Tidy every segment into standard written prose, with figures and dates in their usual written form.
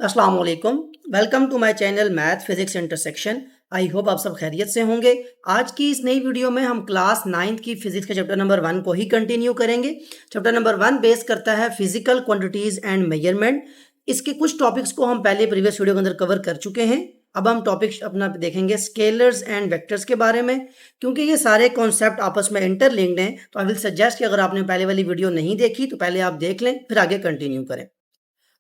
अस्सलाम वालेकुम। Welcome to my channel math physics intersection. I hope आप सब खैरियत से होंगे। आज की इस नई वीडियो में हम क्लास 9th की फिजिक्स के चैप्टर नंबर 1 को ही कंटिन्यू करेंगे। चैप्टर नंबर 1 बेस करता है फिजिकल क्वांटिटीज एंड मेजरमेंट। इसके कुछ टॉपिक्स को हम पहले प्रीवियस वीडियो के अंदर कवर कर चुके हैं। अब हम टॉपिक अपना देखेंगे स्केलर्स एंड वेक्टर्स के बारे में। क्योंकि ये सारे कॉन्सेप्ट आपस में इंटरलिंक्ड हैं, तो आई विल सजेस्ट कि अगर आपने पहले वाली वीडियो नहीं देखी तो पहले आप देख लें, फिर आगे कंटिन्यू करें।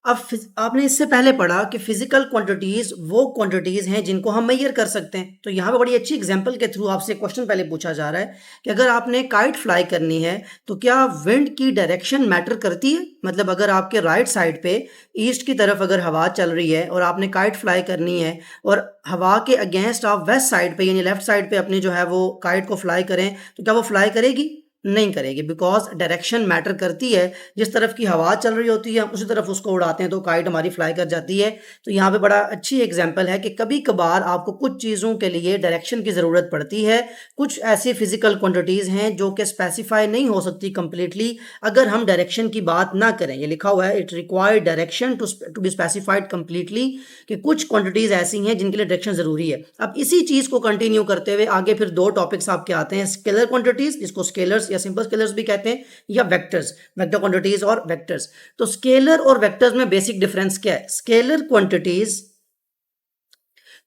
अब आपने इससे पहले पढ़ा कि फिजिकल क्वांटिटीज वो क्वांटिटीज हैं जिनको हम मेजर कर सकते हैं। तो यहाँ पे बड़ी अच्छी एग्जांपल के थ्रू आपसे क्वेश्चन पहले पूछा जा रहा है कि अगर आपने काइट फ्लाई करनी है तो क्या विंड की डायरेक्शन मैटर करती है। मतलब अगर आपके राइट साइड पे ईस्ट की तरफ अगर हवा चल रही है और आपने काइट फ्लाई करनी है और हवा के अगेंस्ट आप वेस्ट साइड पे यानी लेफ्ट साइड पे अपनी जो है वो काइट को फ्लाई करें, तो क्या वो फ्लाई करेगी? नहीं करेगी, बिकॉज डायरेक्शन मैटर करती है। जिस तरफ की हवा चल रही होती है हम उसी तरफ उसको उड़ाते हैं तो काइट हमारी फ्लाई कर जाती है। तो यहाँ पे बड़ा अच्छी एग्जांपल है कि कभी कभार आपको कुछ चीज़ों के लिए डायरेक्शन की ज़रूरत पड़ती है। कुछ ऐसी फिजिकल क्वांटिटीज़ हैं जो कि स्पेसिफाई नहीं हो सकती कम्प्लीटली अगर हम डायरेक्शन की बात ना करें। ये लिखा हुआ है, it required direction to be specified completely, कि कुछ क्वांटिटीज़ ऐसी हैं जिनके लिए डायरेक्शन ज़रूरी है। अब इसी चीज़ को कंटिन्यू करते हुए आगे फिर दो टॉपिक्स आपके आते हैं, स्केलर क्वांटिटीज़ जिसको स्केलर्स या सिंपल स्केलर्स भी कहते हैं, या वेक्टर्स, वेक्टर क्वांटिटीज और वेक्टर्स। तो स्केलर और वेक्टर्स में बेसिक डिफरेंस क्या है? स्केलर क्वांटिटीज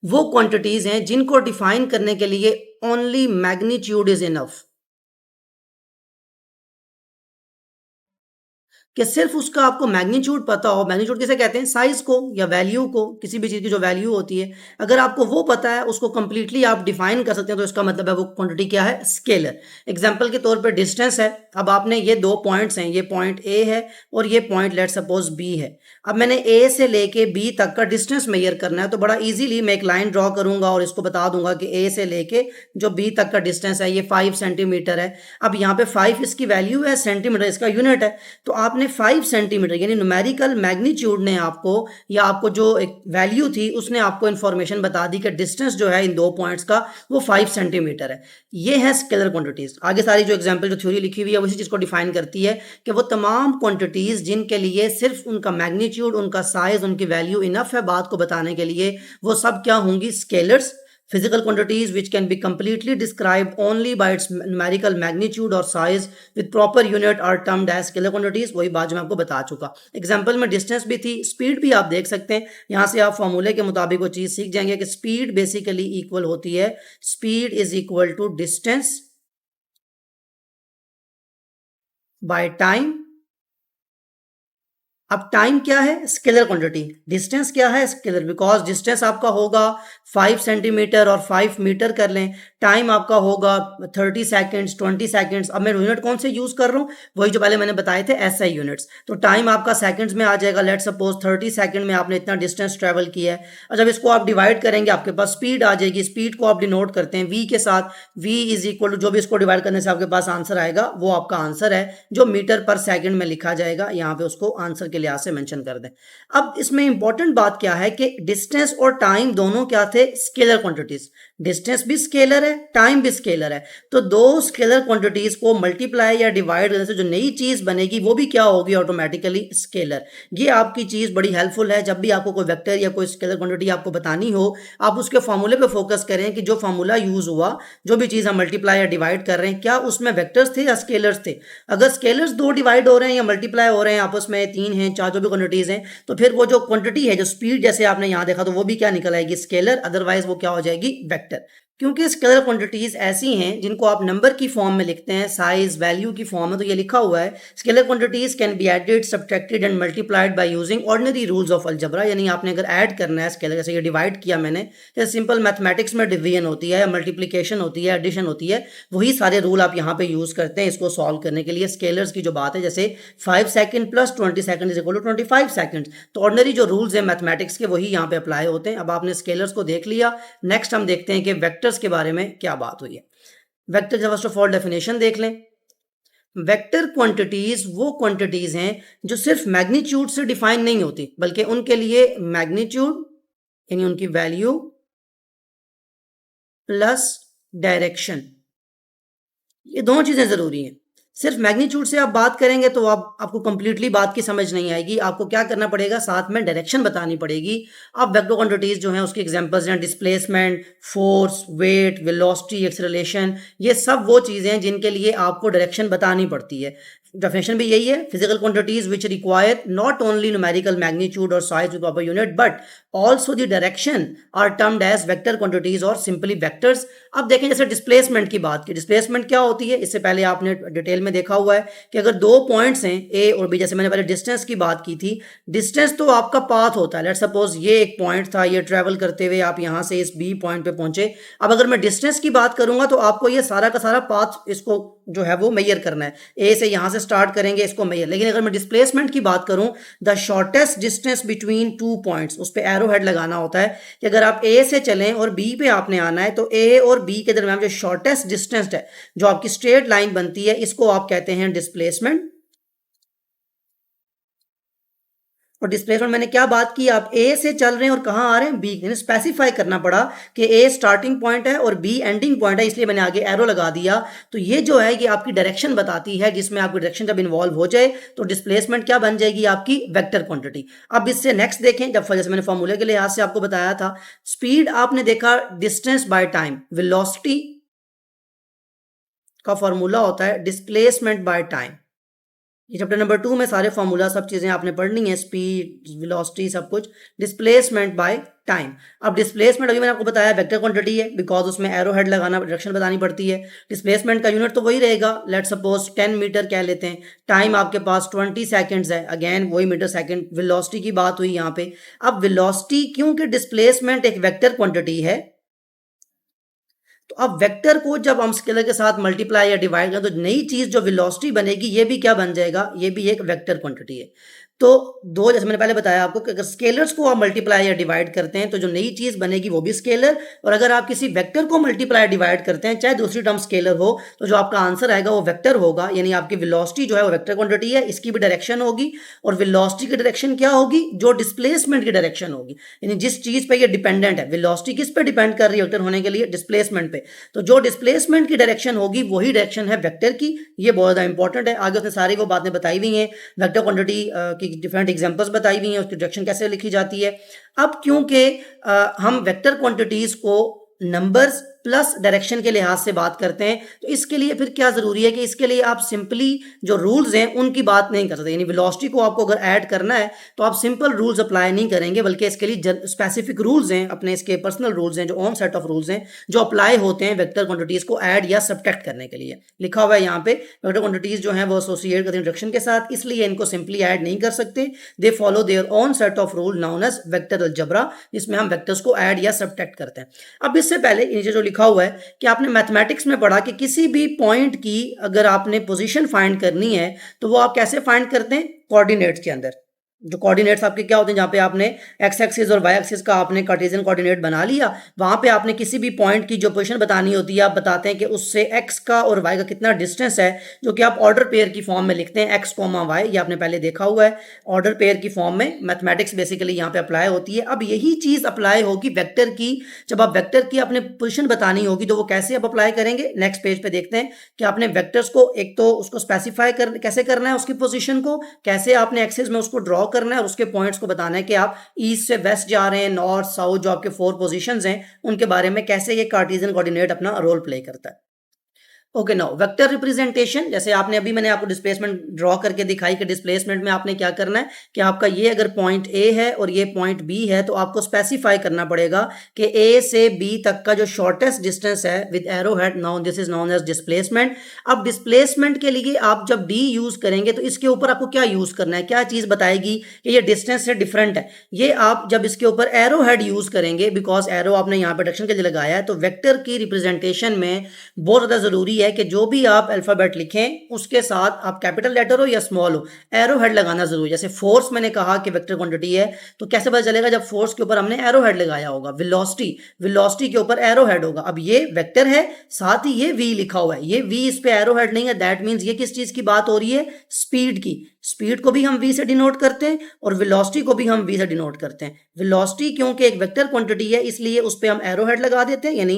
वो क्वांटिटीज हैं जिनको डिफाइन करने के लिए ओनली मैग्नीट्यूड इज इनफ, कि सिर्फ उसका आपको मैग्नीट्यूड पता हो। मैग्नीट्यूड किसे कहते हैं? साइज को या वैल्यू को, किसी भी चीज़ की जो वैल्यू होती है अगर आपको वो पता है, उसको कंप्लीटली आप डिफाइन कर सकते हैं, तो इसका मतलब है वो क्वांटिटी क्या है? स्केलर। एग्जांपल के तौर पे डिस्टेंस है। अब आपने ये दो पॉइंट्स हैं, ये पॉइंट ए है और ये पॉइंट लेट सपोज बी है। अब मैंने ए से लेके बी तक का डिस्टेंस मेजर करना है, तो बड़ा इजीली मैं एक लाइन ड्रॉ करूंगा और इसको बता दूंगा कि ए से लेके जो बी तक का डिस्टेंस है ये 5 सेंटीमीटर है। अब यहाँ पे 5 इसकी वैल्यू है, सेंटीमीटर इसका यूनिट है। तो आपने 5 सेंटीमीटर यानी न्यूमेरिकल मैग्नीट्यूड ने आपको, या आपको जो एक वैल्यू थी उसने आपको इन्फॉर्मेशन बता दी कि डिस्टेंस जो है इन दो पॉइंट्स का वो 5 सेंटीमीटर है। ये है स्केलर क्वांटिटीज। आगे सारी जो एग्जांपल जो थ्योरी लिखी हुई है उसी चीज को डिफाइन करती है कि वो तमाम क्वांटिटीज जिनके लिए सिर्फ उनका मैग्नीट्यूड, उनका साइज, उनकी वैल्यू इनफ है बात को बताने के लिए, वो सब क्या होंगी? Scalars. Physical quantities which can be completely described only by its numerical magnitude or size with proper unit are termed as scalar quantities। वही बात जो मैं आपको बता चुका। एग्जाम्पल में डिस्टेंस भी थी, स्पीड भी आप देख सकते हैं। यहाँ से आप फॉर्मूले के मुताबिक वो चीज़ सीख जाएंगे कि स्पीड बेसिकली इक्वल होती है, speed is equal to distance by time. अब टाइम क्या है? Scalar quantity. डिस्टेंस क्या है? स्केलर, बिकॉज डिस्टेंस आपका होगा 5 सेंटीमीटर और 5 मीटर कर लें। टाइम आपका होगा 30 सेकेंड्स, 20 सेकेंड्स। अब मैं यूनिट कौन से यूज कर रहा हूँ? वही जो पहले मैंने बताए थे, एसआई यूनिट्स। तो टाइम आपका सेकंड्स में आ जाएगा। लेट सपोज 30 सेकंड में आपने इतना डिस्टेंस ट्रेवल किया है। और जब इसको आप डिवाइड करेंगे आपके पास स्पीड आ जाएगी। स्पीड को आप डिनोट करते हैं वी के साथ। वी इज इक्वल टू, जो भी इसको डिवाइड करने से आपके पास आंसर आएगा वो आपका आंसर है जो मीटर पर सेकंड में लिखा जाएगा। यहाँ पे उसको आंसर के लिहाज से मेंशन कर दें। अब इसमें इंपॉर्टेंट बात क्या है कि डिस्टेंस और टाइम दोनों क्या थे? Scalar quantities. डिस्टेंस भी स्केलर है, टाइम भी स्केलर है। तो दो स्केलर क्वांटिटीज को मल्टीप्लाई या डिवाइड करने से जो नई चीज बनेगी वो भी क्या होगी? Automatically scalar. ये आपकी चीज बड़ी हेल्पफुल है। जब भी आपको कोई वेक्टर या कोई स्केलर क्वांटिटी आपको बतानी हो, आप उसके फॉर्मूले पे फोकस करें कि जो फॉर्मूला यूज हुआ, जो भी चीज हम मल्टीप्लाई या डिवाइड कर रहे हैं, क्या उसमें वेक्टर्स थे या स्केलर्स थे। अगर स्केलर्स दो डिवाइड हो रहे हैं या मल्टीप्लाई हो रहे हैं आपस में, तीन हैं, चार, जो भी क्वांटिटीज हैं, तो फिर वो जो क्वांटिटी है, जो स्पीड जैसे आपने यहां देखा, तो वो भी क्या निकल आएगी? स्केलर। अदरवाइज वो क्या हो जाएगी? वेक्टर। क्योंकि स्केलर क्वांटिटीज ऐसी हैं जिनको आप नंबर की फॉर्म में लिखते हैं, साइज, वैल्यू की फॉर्म में। तो ये लिखा हुआ है, scalar quantities can be added, subtracted and multiplied by using ordinary rules of algebra. यानी आपने अगर ऐड करना है स्केलर, जैसे ये डिवाइड किया मैंने, जैसे सिंपल मैथमेटिक्स में डिवीजन होती है, मल्टीप्लीकेशन होती है, एडिशन होती है, वही सारे रूल आप यहाँ पे यूज करते हैं इसको सॉल्व करने के लिए। स्केलर्स की जो बात है, जैसे 5 second plus 20 second is equal to 25 second, तो ऑर्डिनरी जो रूल्स है मैथमेटिक्स के वही यहाँ पे अप्लाई होते हैं। अब आपने स्केलर्स को देख लिया, नेक्स्ट हम देखते हैं कि वेक्टर्स के बारे में क्या बात हुई है। Vector first of all definition देख लें। वेक्टर क्वांटिटीज वो क्वांटिटीज हैं जो सिर्फ मैग्नीट्यूड से डिफाइन नहीं होती, बल्कि उनके लिए मैग्नीट्यूड यानी उनकी वैल्यू प्लस डायरेक्शन, ये दोनों चीजें जरूरी हैं। सिर्फ मैग्नीट्यूड से आप बात करेंगे तो आपको कंप्लीटली बात की समझ नहीं आएगी। आपको क्या करना पड़ेगा, साथ में डायरेक्शन बतानी पड़ेगी। अब वेक्टर क्वांटिटीज जो हैं उसके एग्जांपल्स हैं displacement, force, weight, velocity, acceleration, ये सब वो चीज़ें हैं जिनके लिए आपको डायरेक्शन बतानी पड़ती है। डेफिनेशन भी यही है, physical quantities which require not only numerical magnitude और size with proper unit but also the direction are termed as vector quantities और सिंपली वेक्टर्स। अब देखें जैसे डिस्प्लेसमेंट की बात की, डिस्प्लेसमेंट क्या होती है, इससे पहले आपने डिटेल में देखा हुआ है कि अगर दो पॉइंट्स हैं ए और बी, जैसे मैंने पहले डिस्टेंस की बात की थी, डिस्टेंस तो आपका पाथ होता है। लेट सपोज ये एक पॉइंट था, ये ट्रेवल करते हुए आप यहाँ से इस बी पॉइंट पे पहुंचे। अब अगर मैं डिस्टेंस की बात करूंगा तो आपको ये सारा का सारा पाथ इसको जो है वो मेजर करना है, ए से यहाँ से स्टार्ट करेंगे इसको मेजर। लेकिन अगर मैं डिस्प्लेसमेंट की बात करूं, the shortest distance between two points, उस पर एरो हेड लगाना होता है कि अगर आप ए से चलें और बी पे आपने आना है तो ए और बी के दरमियान जो शॉर्टेस्ट डिस्टेंस है, जो आपकी स्ट्रेट लाइन बनती है, इसको आप कहते हैं डिस्प्लेसमेंट। और डिस्प्लेसमेंट मैंने क्या बात की, आप ए से चल रहे हैं और कहां आ रहे हैं, बी, यानी स्पेसिफाई करना पड़ा कि ए स्टार्टिंग पॉइंट है और बी एंडिंग पॉइंट है, इसलिए मैंने आगे एरो लगा दिया। तो ये जो है ये आपकी डायरेक्शन बताती है, जिसमें आपकी डायरेक्शन जब इन्वॉल्व हो जाए तो डिस्प्लेसमेंट क्या बन जाएगी, आपकी वेक्टर क्वांटिटी। अब इससे नेक्स्ट देखें, जब जैसे मैंने फॉर्मूले के लिहाज से आपको बताया था, स्पीड आपने देखा डिस्टेंस बाय टाइम, वेलोसिटी का फॉर्मूला होता है डिस्प्लेसमेंट बाय टाइम। ये चैप्टर नंबर 2 में सारे फॉर्मूला सब चीज़ें आपने पढ़नी है, स्पीड, वेलोसिटी, सब कुछ। डिस्प्लेसमेंट बाय टाइम, अब डिस्प्लेसमेंट अभी मैंने आपको बताया वेक्टर क्वांटिटी है, बिकॉज उसमें एरो हेड लगाना, डायरेक्शन बतानी पड़ती है। डिस्प्लेसमेंट का यूनिट तो वही रहेगा, लेट सपोज 10 मीटर कह लेते हैं। टाइम आपके पास 20 सेकेंड्स है, अगेन वही मीटर सेकेंड। वेलोसिटी की बात हुई यहाँ पे। अब वेलोसिटी, क्योंकि डिस्प्लेसमेंट एक वेक्टर क्वांटिटी है, तो अब वेक्टर को जब हम स्केलर के साथ मल्टीप्लाई या डिवाइड करें तो नई चीज जो वेलोसिटी बनेगी, ये भी क्या बन जाएगा, ये भी एक वेक्टर क्वांटिटी है। तो दो, जैसे मैंने पहले बताया आपको कि अगर स्केलर्स को आप मल्टीप्लाई या डिवाइड करते हैं तो जो नई चीज बनेगी वो भी स्केलर, और अगर आप किसी वेक्टर को मल्टीप्लाई डिवाइड करते हैं, चाहे दूसरी टर्म स्केलर हो, तो जो आपका आंसर आएगा वो वेक्टर होगा। यानी आपकी वेलोसिटी जो है वो वेक्टर क्वांटिटी है, इसकी भी डायरेक्शन होगी, और वेलोसिटी की डायरेक्शन क्या होगी, जो डिस्प्लेसमेंट की डायरेक्शन होगी। यानी जिस चीज पे ये डिपेंडेंट है, वेलोसिटी किस पे डिपेंड कर रही है वेक्टर होने के लिए, डिस्प्लेसमेंट पे, तो जो डिस्प्लेसमेंट की डायरेक्शन होगी वही डायरेक्शन है वेक्टर की। ये बहुत ज्यादा इंपॉर्टेंट है, आगे उसने सारी वो बातें बताई हुई हैं, वेक्टर क्वांटिटी की डिफरेंट एग्जांपल्स बताई हुई हैं, उसकी डायरेक्शन कैसे लिखी जाती है। अब क्योंकि हम वेक्टर क्वांटिटीज को नंबर्स प्लस डायरेक्शन के लिहाज से बात करते हैं, तो इसके लिए फिर क्या जरूरी है कि इसके लिए आप सिंपली जो रूल्स हैं उनकी बात नहीं कर सकते। यानी वेलोसिटी को आपको अगर ऐड करना है तो आप सिंपल रूल्स अप्लाई नहीं करेंगे, बल्कि इसके लिए स्पेसिफिक रूल्स हैं, अपने इसके पर्सनल रूल्स हैं, जो ओन सेट ऑफ रूल्स हैं जो अप्लाई होते हैं वेक्टर क्वांटिटीज को ऐड या सब्ट्रैक्ट करने के लिए। लिखा हुआ है यहाँ पे वेक्टर क्वांटिटीज जो है वो एसोसिएट करते हैं डायरेक्शन के साथ, इसलिए इनको सिंपली ऐड नहीं कर सकते। They follow their own set of rule known as vector algebra, जिसमें हम वेक्टर्स को ऐड या सब्ट्रैक्ट करते हैं। अब इससे पहले नीचे जो लिखा हुआ है कि आपने मैथमेटिक्स में पढ़ा कि किसी भी पॉइंट की अगर आपने पोजीशन फाइंड करनी है तो वो आप कैसे फाइंड करते हैं, कोऑर्डिनेट्स के अंदर। जो कोऑर्डिनेट्स आपके क्या होते हैं, जहाँ पे आपने एक्स एक्सिस और वाई एक्सिस का आपने कार्टेशियन कोऑर्डिनेट बना लिया, वहां पे आपने किसी भी पॉइंट की जो पोजीशन बतानी होती है, आप बताते हैं कि उससे एक्स का और वाई का कितना डिस्टेंस है, जो कि आप ऑर्डर पेयर की फॉर्म में लिखते हैं, एक्स कॉमा वाई। ये आपने पहले देखा हुआ है, ऑर्डर पेयर की फॉर्म में मैथमेटिक्स बेसिकली यहाँ पे अप्लाई होती है। अब यही चीज अप्लाई होगी वेक्टर की, जब आप वेक्टर की अपने पोजिशन बतानी होगी तो वो कैसे आप अप्लाई करेंगे, नेक्स्ट पेज पे देखते हैं कि आपने वेक्टर्स को एक तो उसको स्पेसिफाई कैसे करना है, उसकी पोजिशन को कैसे आपने एक्सिस में उसको ड्रॉ करना है, और उसके पॉइंट्स को बताना है कि आप ईस्ट से वेस्ट जा रहे हैं, नॉर्थ साउथ, जो आपके 4 पोजीशंस हैं उनके बारे में कैसे ये कार्टेशियन कोऑर्डिनेट अपना रोल प्ले करता है। ओके, नाउ वेक्टर रिप्रेजेंटेशन, जैसे आपने अभी मैंने आपको डिस्प्लेसमेंट ड्रॉ करके दिखाई कि डिस्प्लेसमेंट में आपने क्या करना है कि आपका ये अगर पॉइंट ए है और ये पॉइंट बी है तो आपको स्पेसिफाई करना पड़ेगा कि ए से बी तक का जो शॉर्टेस्ट डिस्टेंस है with arrow head, now this is known as displacement. अब डिस्प्लेसमेंट के लिए आप जब डी यूज करेंगे तो इसके ऊपर आपको क्या यूज करना है, क्या चीज बताएगी कि ये डिस्टेंस से डिफरेंट है। ये आप जब इसके ऊपर एरो हेड यूज करेंगे, बिकॉज एरो आपने यहाँ पे डायरेक्शन के लिए लगाया है, तो वेक्टर की रिप्रेजेंटेशन में बहुत ज्यादा जरूरी है कि जो भी आप अल्फाबेट लिखें उसके साथ आप कैपिटल लेटर हो या स्मॉल हो, एरो हेड लगाना जरूरी है। जैसे फोर्स मैंने कहा कि वेक्टर क्वांटिटी है, तो कैसे पता चलेगा, जब फोर्स के ऊपर हमने एरो हेड लगाया होगा। वेलोसिटी के ऊपर एरो हेड होगा। अब ये वेक्टर है, साथ ही ये v लिखा हुआ है, ये v इस पे एरो हेड नहीं है, दैट मींस ये किस चीज की बात हो रही है, स्पीड की। स्पीड को भी हम v से डिनोट करते हैं और वेलोसिटी को भी हम v से डिनोट करते हैं। वेलोसिटी क्योंकि एक वेक्टर क्वांटिटी है इसलिए उस पे हम एरो हेड लगा देते हैं, यानी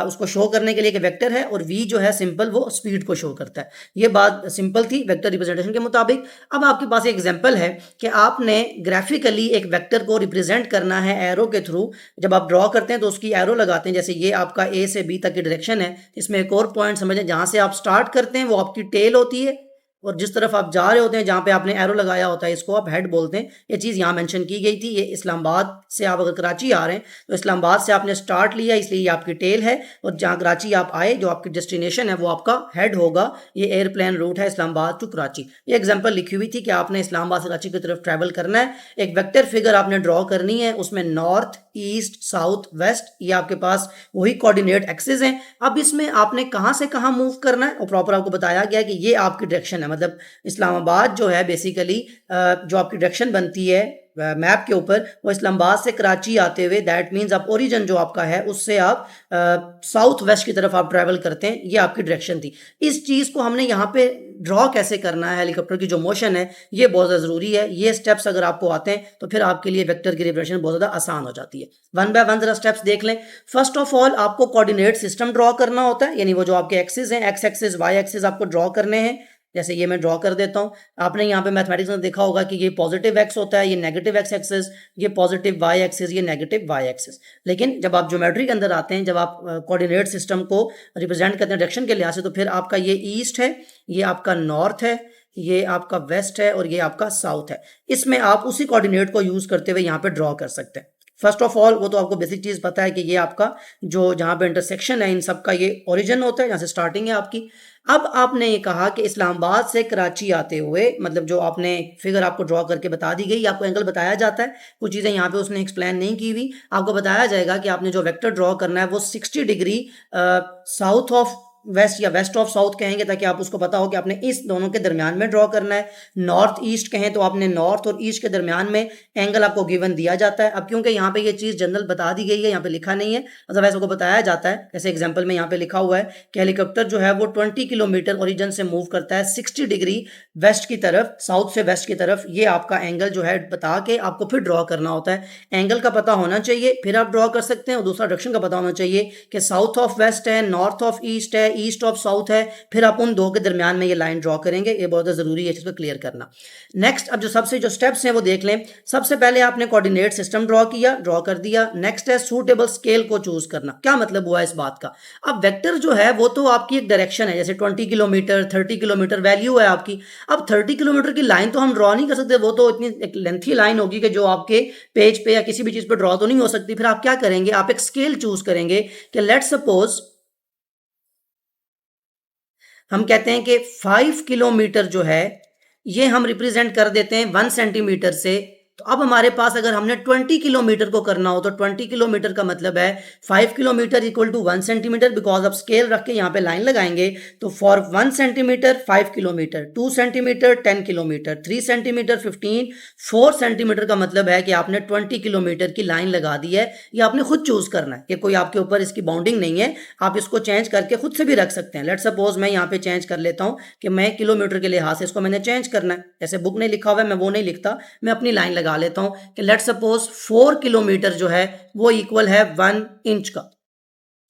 उसको शो करने के लिए कि वेक्टर है, और v जो है सिंपल वो स्पीड को शो करता है। ये बात सिंपल थी वेक्टर रिप्रेजेंटेशन के मुताबिक। अब आपके पास एक एग्जांपल है कि आपने ग्राफिकली एक वेक्टर को रिप्रेजेंट करना है एरो के थ्रू। जब आप ड्रॉ करते हैं तो उसकी एरो लगाते हैं, जैसे ये आपका ए से बी तक की डायरेक्शन है। इसमें एक और पॉइंट समझें, जहाँ से आप स्टार्ट करते हैं वो आपकी टेल होती है, और जिस तरफ आप जा रहे होते हैं जहाँ पे आपने एरो लगाया होता है इसको आप हेड बोलते हैं। ये चीज़ यहाँ मेंशन की गई थी। ये इस्लामाबाद से आप अगर कराची आ रहे हैं तो इस्लामाबाद से आपने स्टार्ट लिया, इसलिए ये आपकी टेल है, और जहाँ कराची आप आए जो आपकी डेस्टिनेशन है वो आपका हेड होगा। ये एयरप्लेन रूट है इस्लामाबाद टू कराची। ये एग्जाम्पल लिखी हुई थी कि आपने इस्लामाबाद से कराची की तरफ ट्रैवल करना है। एक वेक्टर फिगर आपने ड्रॉ करनी है, उसमें नॉर्थ, ईस्ट, साउथ, वेस्ट, ये आपके पास वही कोऑर्डिनेट एक्सिस हैं। अब इसमें आपने कहाँ से कहाँ मूव करना है और प्रॉपर आपको बताया गया कि ये आपकी डायरेक्शन है। मतलब इस्लामाबाद जो है बेसिकली जो आपकी डायरेक्शन बनती है मैप के ऊपर, वो इस्लामाबाद से कराची आते हुए, दैट मीन्स आप ओरिजिन जो आपका है उससे आप साउथ वेस्ट की तरफ आप ट्रैवल करते हैं। ये आपकी डायरेक्शन थी। इस चीज़ को हमने यहाँ पे ड्रॉ कैसे करना है, हेलीकॉप्टर की जो मोशन है ये बहुत ज़्यादा ज़रूरी है। ये स्टेप्स अगर आपको आते हैं तो फिर आपके लिए वेक्टर की रिप्रेजेंटेशन बहुत ज़्यादा आसान हो जाती है। वन बाय वन जरा स्टेप्स देख लें। फर्स्ट ऑफ ऑल आपको कोऑर्डिनेट सिस्टम ड्रॉ करना होता है, यानी वो जो आपके एक्सिस हैं, एक्स एक्सिस, वाई एक्सिस आपको ड्रॉ करने हैं। जैसे ये मैं ड्रॉ कर देता हूँ। आपने यहाँ पे मैथमेटिक्स में देखा होगा कि ये पॉजिटिव एक्स होता है, ये नेगेटिव एक्स एक्सिस, ये पॉजिटिव वाई एक्सिस, ये नेगेटिव वाई एक्सिस। लेकिन जब आप ज्योमेट्री के अंदर आते हैं, जब आप कोऑर्डिनेट सिस्टम को रिप्रेजेंट करते हैं डायरेक्शन के लिहाज से, तो फिर आपका ये ईस्ट है, ये आपका नॉर्थ है, ये आपका वेस्ट है और ये आपका साउथ है। इसमें आप उसी कोऑर्डिनेट को यूज़ करते हुए यहाँ पे ड्रॉ कर सकते हैं। फर्स्ट ऑफ ऑल वो तो आपको बेसिक चीज़ पता है कि ये आपका जो जहाँ पे इंटरसेक्शन है इन सब का ये ओरिजिन होता है, जहाँ से स्टार्टिंग है आपकी। अब आपने ये कहा कि इस्लामाबाद से कराची आते हुए, मतलब जो आपने फिगर आपको ड्रॉ करके बता दी गई, आपको एंगल बताया जाता है। कुछ चीज़ें यहाँ पे उसने एक्सप्लेन नहीं की हुई, आपको बताया जाएगा कि आपने जो वेक्टर ड्रॉ करना है वो 60 डिग्री साउथ ऑफ वेस्ट या वेस्ट ऑफ साउथ कहेंगे ताकि आप उसको पता हो कि आपने इस दोनों के दरमियान में ड्रॉ करना है। नॉर्थ ईस्ट कहें तो आपने नॉर्थ और ईस्ट के दरमियान में एंगल आपको गिवन दिया जाता है। अब क्योंकि यहाँ पे ये चीज़ जनरल बता दी गई है, यहाँ पे लिखा नहीं है, अदरवाइज आपको बताया जाता है। जैसे एग्जाम्पल में यहाँ पे लिखा हुआ है कि हेलीकॉप्टर जो है वो 20 किलोमीटर ओरिजिन से मूव करता है 60 डिग्री वेस्ट की तरफ, साउथ से वेस्ट की तरफ। ये आपका एंगल जो है बता के आपको फिर ड्रॉ करना होता है। एंगल का पता होना चाहिए, फिर आप ड्रॉ कर सकते हैं। और दूसरा डायरेक्शन का पता होना चाहिए कि साउथ ऑफ वेस्ट है, नॉर्थ ऑफ ईस्ट है, ईस्ट ऑफ साउथ है, फिर आप उन दो के दरमियान में ये लाइन ड्रॉ करेंगे। ये बहुत जरूरी है इसको क्लियर करना। नेक्स्ट, अब जो स्टेप्स हैं वो देख लें। सबसे पहले आपने कोऑर्डिनेट सिस्टम ड्रॉ कर दिया। नेक्स्ट है सूटेबल स्केल को चूज करना। क्या मतलब हुआ इस बात का? अब वेक्टर जो है वो तो आपकी एक डायरेक्शन है, जैसे 20 किलोमीटर 30 किलोमीटर वैल्यू है आपकी। अब 30 किलोमीटर की लाइन तो हम ड्रॉ नहीं कर सकते, वो तो इतनी एक लेंथी लाइन होगी कि जो आपके पेज पे या किसी भी चीज पे ड्रॉ तो नहीं हो सकती। फिर आप क्या करेंगे, आप एक स्केल चूज करेंगे कि लेट्स सपोज हम कहते हैं कि 5 किलोमीटर जो है ये हम रिप्रेजेंट कर देते हैं 1 सेंटीमीटर से। तो अब हमारे पास अगर हमने 20 किलोमीटर को करना हो तो 20 किलोमीटर का मतलब है 5 kilometre equal to 1 centimetre, because अब स्केल रख के यहाँ पे लाइन लगाएंगे। तो for 1 centimetre 5 kilometre, 2 centimetre 10 kilometre, 3 centimetre 15, 4 centimetre का मतलब है कि आपने 20 किलोमीटर की लाइन लगा दी है। ये आपने खुद चूज करना है कि कोई आपके ऊपर इसकी बाउंडिंग नहीं है, आप इसको चेंज करके खुद से भी रख सकते हैं। लेट सपोज मैं यहाँ पे चेंज कर लेता हूँ कि मैं किलोमीटर के लिहाज से इसको मैंने चेंज करना है। जैसे बुक ने लिखा हुआ है मैं वो नहीं लिखता, मैं अपनी लाइन लगा लेता हूं कि लेट सपोज 4 किलोमीटर जो है वो इक्वल है 1 इंच का।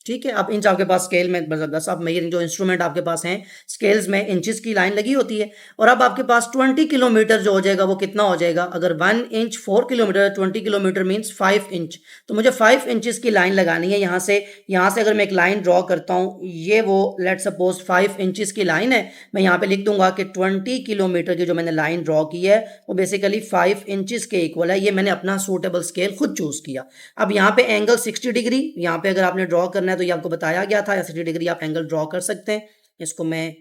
ठीक है, अब इंच आपके पास स्केल में बस अब मेजरिंग जो इंस्ट्रूमेंट आपके पास हैं स्केल्स में इंचेस की लाइन लगी होती है। और अब आपके पास 20 किलोमीटर जो हो जाएगा वो कितना हो जाएगा? अगर 1 inch 4 kilometre, 20 kilometre means 5 inch. तो मुझे 5 इंचेस की लाइन लगानी है यहाँ से अगर मैं एक लाइन ड्रॉ करता हूँ, ये वो लेट सपोज 5 इंचेस की लाइन है। मैं यहाँ पे लिख दूंगा कि 20 किलोमीटर की जो मैंने लाइन ड्रॉ की है वो बेसिकली 5 इंचेस के इक्वल है। ये मैंने अपना सूटेबल स्केल खुद चूज किया। अब यहाँ पे एंगल 60 डिग्री, यहाँ पे अगर आपने ड्रॉ करना है तो ये आपको बताया गया था, 60 डिग्री आप एंगल ड्रॉ कर सकते हैं। इसको मैं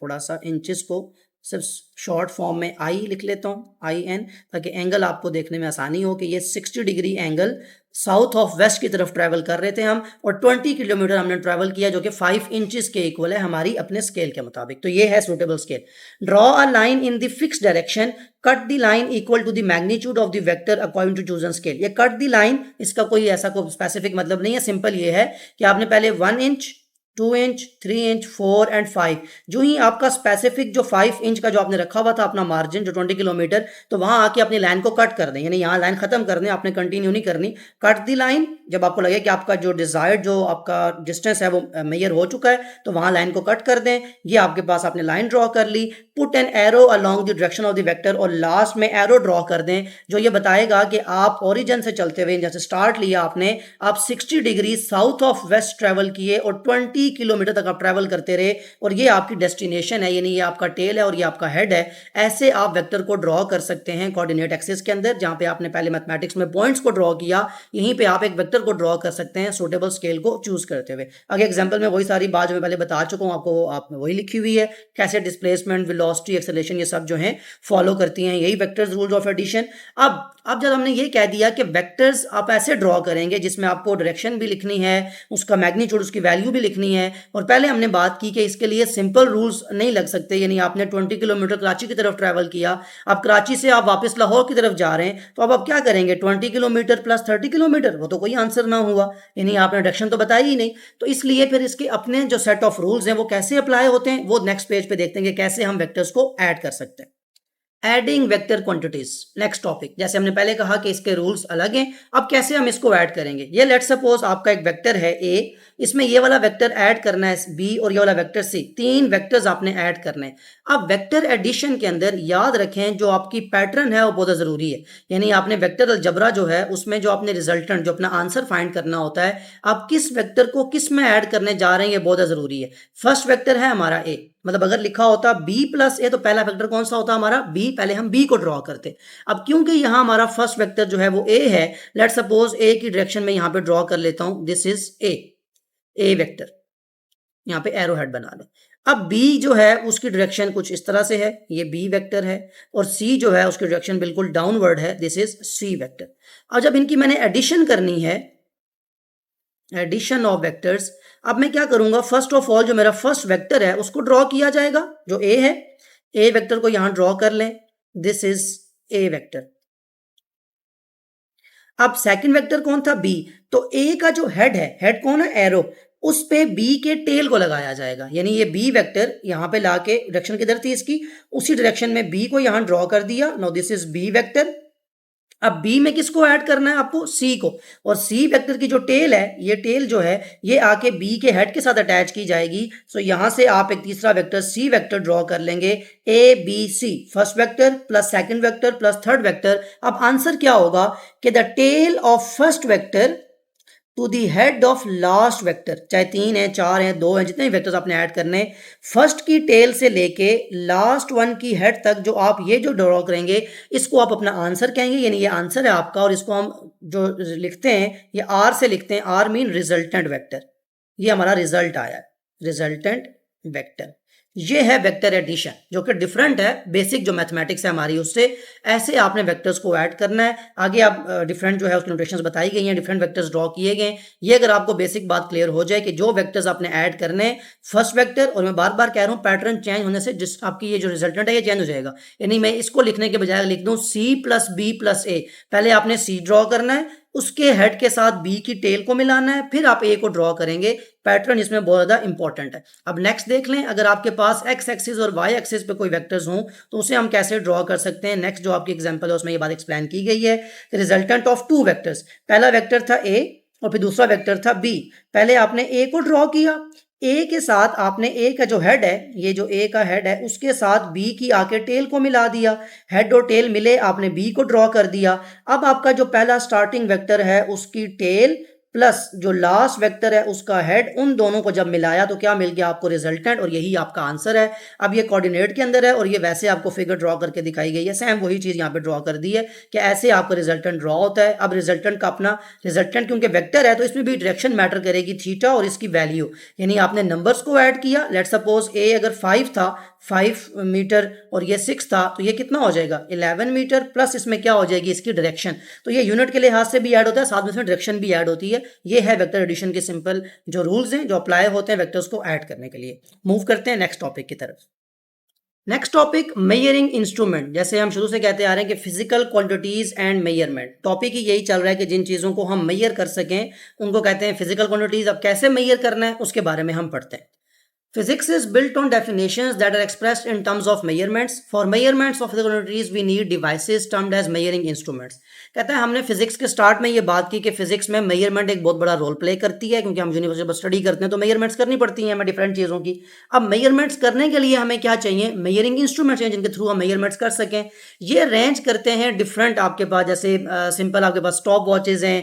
थोड़ा सा इंचेस को सिर्फ शॉर्ट फॉर्म में आई लिख लेता हूँ, IN, ताकि एंगल आपको देखने में आसानी हो कि ये 60 degree angle south of west की तरफ ट्रैवल कर रहे थे हम, और 20 किलोमीटर हमने ट्रैवल किया जो कि 5 इंचेस के इक्वल है हमारी अपने स्केल के मुताबिक। तो ये है suitable scale. Draw a line in the fixed direction, cut the line equal to the magnitude of the vector according to chosen scale. ये कट द लाइन, इसका कोई ऐसा कोई स्पेसिफिक मतलब नहीं है, सिंपल ये है कि आपने पहले 1 इंच, 2 इंच, 3 इंच, 4 एंड 5। जो ही आपका स्पेसिफिक जो 5 इंच का जो आपने रखा हुआ था अपना मार्जिन जो 20 किलोमीटर, तो वहां आके अपनी लाइन को कट कर दें, यानी यहाँ लाइन खत्म कर दें, आपने कंटिन्यू नहीं करनी। कट दी लाइन, जब आपको लगे कि आपका जो डिजायर्ड जो आपका डिस्टेंस है वो मेजर हो चुका है, तो वहां लाइन को कट कर दें। ये आपके पास आपने लाइन ड्रॉ कर ली। Put an arrow along the direction of the vector, और लास्ट में एरो ड्रॉ कर दें जो ये बताएगा कि आप ओरिजिन से चलते हुए, जैसे स्टार्ट लिया आपने, आप 60 degree south of west travel किए और 20 किलोमीटर तक आप ट्रेवल करते रहे, और ये आपकी डेस्टिनेशन है, यानी ये आपका टेल है और ये आपका हेड है। ऐसे आप वेक्टर को ड्रॉ कर सकते हैं कोऑर्डिनेट एक्सिस के अंदर। जहां पे आपने पहले मैथमेटिक्स में पॉइंट्स को ड्रॉ किया, यहीं पे आप एक वेक्टर को ड्रॉ कर सकते हैं सूटेबल स्केल को चूज करते हुए। आगे एग्जांपल में वही सारी बात जो मैं पहले बता चुका हूं आपको, आप में वही लिखी हुई है, कैसे डिस्प्लेसमेंट, वेलोसिटी, एक्सेलरेशन ये सब जो है फॉलो करती हैं, यही वेक्टर्स रूल्स ऑफ एडिशन। अब जब हमने ये कह दिया कि वेक्टर्स आप ऐसे ड्रॉ करेंगे जिसमें आपको डायरेक्शन भी लिखनी है, उसका मैग्नीट्यूड, उसकी वैल्यू भी लिखनी है, और पहले हमने बात की कि इसके लिए सिंपल रूल्स नहीं लग सकते, यानी आपने 20 किलोमीटर कराची की तरफ ट्रैवल किया, अब कराची से आप वापस लाहौर की तरफ जा रहे हैं, तो अब आप क्या करेंगे, 20 किलोमीटर प्लस 30 किलोमीटर, वो तो कोई आंसर ना हुआ, यानी आपने डायरेक्शन तो बताई ही नहीं। तो इसलिए फिर इसके अपने जो सेट ऑफ रूल्स हैं वो कैसे अप्लाई होते हैं, वो नेक्स्ट पेज पे देखते हैं कि कैसे हम वेक्टर्स को ऐड कर सकते हैं। Adding vector quantities, next topic. जैसे हमने पहले कहा कि इसके रूल्स अलग हैं, अब कैसे हम इसको ऐड करेंगे। ये लेट सपोज आपका एक वेक्टर है ए, इसमें ये वाला वेक्टर ऐड करना है बी, और ये वाला वेक्टर सी, 3 वेक्टर्स आपने ऐड करने हैं। अब वेक्टर एडिशन के अंदर याद रखें जो आपकी पैटर्न है वो बहुत ज़रूरी है, यानी आपने वेक्टर अलजबरा जो है उसमें जो आपने रिजल्टेंट जो अपना आंसर फाइंड करना होता है, आप किस वेक्टर को किस में ऐड करने जा रहे हैं ये बहुत ज़रूरी है। फर्स्ट वेक्टर है हमारा ए, मतलब अगर लिखा होता b प्लस ए तो पहला वेक्टर कौन सा होता हमारा b, पहले हम b को ड्रॉ करते। अब क्योंकि यहां हमारा फर्स्ट वेक्टर जो है वो a है, लेट सपोज a की डायरेक्शन में यहां पे ड्रॉ कर लेता हूं, दिस इज a वेक्टर, यहां पे एरो हेड बना लें। अब b जो है उसकी डायरेक्शन कुछ इस तरह से है, ये b वेक्टर है, और c जो है उसकी डायरेक्शन बिल्कुल डाउनवर्ड है, दिस इज c वेक्टर। अब जब इनकी मैंने एडिशन करनी है, एडिशन ऑफ वेक्टर्स, अब मैं क्या करूंगा, फर्स्ट ऑफ ऑल जो मेरा फर्स्ट वेक्टर है उसको ड्रॉ किया जाएगा, जो ए है, ए वेक्टर को यहां ड्रॉ कर लें, दिस इज ए वेक्टर। अब सेकंड वेक्टर कौन था, बी, तो ए का जो हेड है, हेड कौन है, एरो, उस पे बी के टेल को लगाया जाएगा, यानी ये बी वेक्टर यहां पे लाके, डायरेक्शन किधर थी इसकी, उसी डायरेक्शन में बी को यहां ड्रॉ कर दिया, now this is B vector. अब बी में किसको ऐड करना है आपको, सी को, और सी वेक्टर की जो टेल है, ये टेल जो है ये आके बी के हेड के साथ अटैच की जाएगी। सो यहां से आप एक तीसरा वेक्टर सी वेक्टर ड्रॉ कर लेंगे, A B C, first vector plus second vector plus third vector. अब आंसर क्या होगा कि the tail of first vector to the head of last vector, चाहे 3 है 4 है 2 है, जितने भी वेक्टर्स आपने ऐड करने, फर्स्ट की टेल से लेके लास्ट वन की हेड तक जो आप ये जो ड्रॉ करेंगे, इसको आप अपना आंसर कहेंगे, यानी ये आंसर है आपका। और इसको हम जो लिखते हैं ये आर से लिखते हैं, आर मीन रिजल्टेंट वेक्टर, ये हमारा रिजल्ट आया, रिजल्टेंट वेक्टर। ये है वेक्टर एडिशन, जो कि डिफरेंट है बेसिक जो मैथमेटिक्स है हमारी उससे। ऐसे आपने वेक्टर्स को ऐड करना है। आगे आप डिफरेंट जो है उसकी नोटेशंस बताई गई हैं, डिफरेंट वेक्टर्स ड्रॉ किए गए। ये अगर आपको बेसिक बात क्लियर हो जाए कि जो वेक्टर्स आपने ऐड करने हैं, फर्स्ट वेक्टर, और मैं बार बार कह रहा हूँ पैटर्न चेंज होने से जिस आपकी ये जो रिजल्टेंट है ये चेंज हो जाएगा, यानी मैं इसको लिखने के बजाय लिख दूँ सी प्लस बी प्लस ए, पहले आपने सी ड्रॉ करना है, उसके हेड के साथ बी की टेल को मिलाना है, फिर आप ए को ड्रॉ करेंगे। पैटर्न इसमें बहुत ज्यादा इंपॉर्टेंट है। अब नेक्स्ट देख लें, अगर आपके पास एक्स एक्सिस और वाई एक्सिस पे कोई वेक्टर्स हों तो उसे हम कैसे ड्रॉ कर सकते हैं। नेक्स्ट जो आपकी एग्जांपल है उसमें ये बात एक्सप्लेन की गई है। रिजल्टेंट ऑफ 2 वेक्टर्स, पहला वेक्टर था ए और फिर दूसरा वेक्टर था बी। पहले आपने ए को ड्रॉ किया, ए के साथ आपने ए का जो हेड है, ये जो ए का हेड है उसके साथ बी की आके टेल को मिला दिया, हेड और टेल मिले, आपने बी को ड्रॉ कर दिया। अब आपका जो पहला स्टार्टिंग वेक्टर है उसकी टेल प्लस जो लास्ट वेक्टर है उसका हेड, उन दोनों को जब मिलाया तो क्या मिल गया आपको, रिजल्टेंट, और यही आपका आंसर है। अब ये कोऑर्डिनेट के अंदर है और ये वैसे आपको फिगर ड्रॉ करके दिखाई गई है, सेम वही चीज यहाँ पे ड्रॉ कर दी है कि ऐसे आपका रिजल्टेंट ड्रॉ होता है। अब रिजल्टेंट का अपना रिजल्टेंट क्योंकि वेक्टर है तो इसमें भी डायरेक्शन मैटर करेगी, थीटा और इसकी वैल्यू, यानी आपने नंबर्स को ऐड किया। लेट सपोज ए अगर 5 था, 5 मीटर, और ये 6 था, तो ये कितना हो जाएगा 11 मीटर, प्लस इसमें क्या हो जाएगी इसकी डायरेक्शन। तो ये यूनिट के लिहाज से भी ऐड होता है, साथ में इसमें डायरेक्शन भी ऐड होती है। ये है वेक्टर एडिशन के सिंपल जो रूल्स हैं जो अप्लाई होते हैं वेक्टर्स को ऐड करने के लिए। मूव करते हैं नेक्स्ट टॉपिक की तरफ। Next topic measuring instrument. जैसे हम शुरू से कहते आ रहे हैं कि physical quantities and measurement, topic ही यही चल रहा है कि जिन चीज़ों को हम मेजर कर सकें उनको कहते हैं फिजिकल क्वांटिटीज। अब कैसे मेजर करना है उसके बारे में हम पढ़ते हैं। Physics is built on definitions that are expressed in terms of measurements. For measurements of physical quantities, we need devices termed as measuring instruments. कहता है हमने फिजिक्स के स्टार्ट में ये बात की कि फिजिक्स में मेजरमेंट एक बहुत बड़ा रोल प्ले करती है, क्योंकि हम यूनिवर्सिटी में स्टडी करते हैं तो मेजरमेंट्स करनी पड़ती हैं हमें डिफरेंट चीज़ों की। अब मेजरमेंट्स करने के लिए हमें क्या चाहिए? मेजरिंग इंस्ट्रूमेंट्स हैं जिनके थ्रू हम मेजरमेंट्स कर सकें। ये रेंज करते हैं डिफरेंट, आपके पास जैसे सिंपल आपके पास स्टॉप वॉचेज हैं,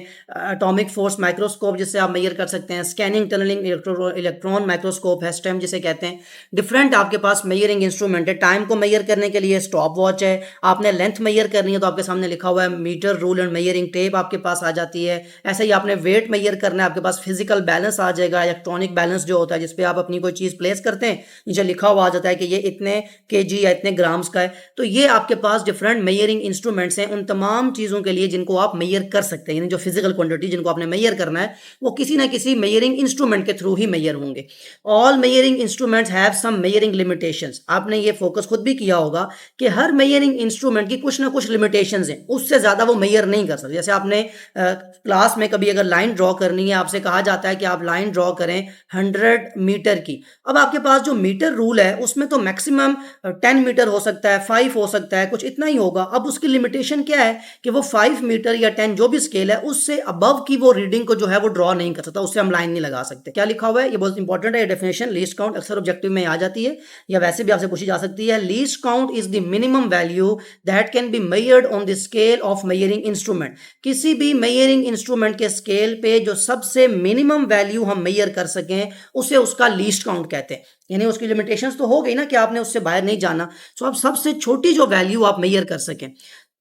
एटॉमिक फोर्स माइक्रोस्कोप जिससे आप मेजर कर सकते हैं, स्कैनिंग टनलिंग इलेक्ट्रॉन माइक्रोस्कोप है, स्टेम जिसे कहते हैं। डिफरेंट आपके पास मेजरिंग इंस्ट्रूमेंट है। टाइम को मेजर करने के लिए स्टॉप वॉच है, आपने लेंथ मेजर करनी है तो आपके सामने लिखा हुआ है metre rule and measuring tape आपके पास आ जाती है। ऐसे ही आपने वेट मेजर करना है, आपके पास फिजिकल बैलेंस आ जाएगा, इलेक्ट्रॉनिक बैलेंस जो होता है जिसपे आप अपनी कोई चीज़ प्लेस करते हैं, नीचे लिखा हुआ आ जाता है कि ये इतने केजी या इतने ग्राम्स का है। तो ये आपके पास डिफरेंट मेजरिंग इंस्ट्रूमेंट्स हैं उन तमाम चीज़ों के लिए जिनको आप मेजर कर सकते हैं, यानी जो फिजिकल क्वांटिटी जिनको आपने मेजर करना है वो किसी ना किसी मेजरिंग इंस्ट्रूमेंट के थ्रू ही मेजर होंगे। All measuring instruments have some measuring limitations. आपने ये फोकस खुद भी किया होगा कि हर मेजरिंग इंस्ट्रूमेंट की कुछ ना कुछ लिमिटेशंस हैं, उससे ज़्यादा वो मेजर नहीं कर सकते। जैसे आपने क्लास में कभी अगर लाइन ड्रॉ करनी है, आपसे कहा जाता है कि आप लाइन ड्रॉ करें 100 मीटर की। अब आपके पास जो मीटर रूल है उसमें तो मैक्सिमम 10 मीटर हो सकता है, 5 हो सकता है, कुछ इतना ही होगा। अब उसकी लिमिटेशन क्या है कि वो 5 मीटर या 10 जो भी स्केल है उससे अबव की वो रीडिंग को जो है वो ड्रॉ नहीं कर सकता, उससे हम लाइन नहीं लगा सकते। क्या लिखा हुआ है ये बहुत इंपॉर्टेंट है, ये डेफिनेशन लीस्ट काउंट अक्सर ऑब्जेक्टिव में आ जाती है या वैसे भी आपसे पूछी जा सकती है। Least count is the minimum value that can be measured on the scale of measuring instrument. किसी भी मेजरिंग इंस्ट्रूमेंट के स्केल पे जो सबसे मिनिमम वैल्यू हम मेजर कर सकें उसे उसका लीस्ट काउंट कहते हैं। यानी उसकी लिमिटेशंस तो हो गई ना कि आपने उससे बाहर नहीं जाना, तो आप सबसे छोटी जो वैल्यू आप मेजर कर सकें,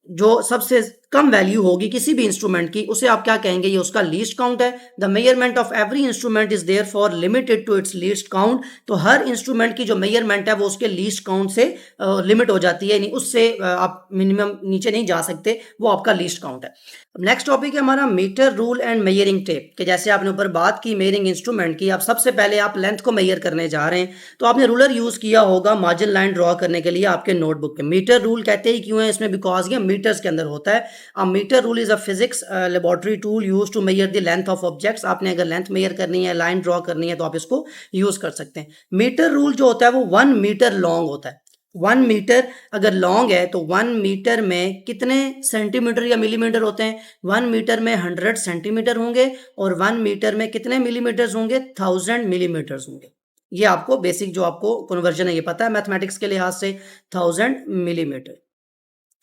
जो सबसे कम वैल्यू होगी किसी भी इंस्ट्रूमेंट की, उसे आप क्या कहेंगे? ये उसका लीस्ट काउंट है। The measurement of every instrument is there for limited to its least count. तो हर इंस्ट्रूमेंट की जो मेजरमेंट है वो उसके लीस्ट काउंट से लिमिट हो जाती है, यानी उससे आप मिनिमम नीचे नहीं जा सकते, वो आपका लीस्ट काउंट है। नेक्स्ट टॉपिक है हमारा metre rule and measuring tape. कि जैसे आपने ऊपर बात की मेजरिंग इंस्ट्रूमेंट की, अब सबसे पहले आप लेंथ को मेजर करने जा रहे हैं तो आपने रूलर यूज किया होगा मार्जिन लाइन ड्रॉ करने के लिए आपके नोटबुक पे। मीटर रूल कहते ही क्यों है इसमें? बिकॉज ये मीटर्स के अंदर होता है। A meter rule is a physics laboratory tool used to measure the length of objects। आपने अगर लेंथ मेजर करनी है, लाइन ड्रॉ करनी है तो आप इसको यूज कर सकते हैं। मीटर रूल जो होता है वो 1 मीटर लॉन्ग होता है। 1 मीटर अगर लॉन्ग है तो 1 मीटर में कितने सेंटीमीटर या मिलीमीटर होते हैं? 1 मीटर में 100 सेंटीमीटर होंगे और 1 मीटर में कितने मिलीमीटर्स होंगे? 1000 मिलीमीटर्स होंगे। ये आपको बेसिक जो आपको कन्वर्जन है ये पता है मैथमेटिक्स के लिहाज से, 1000 मिलीमीटर।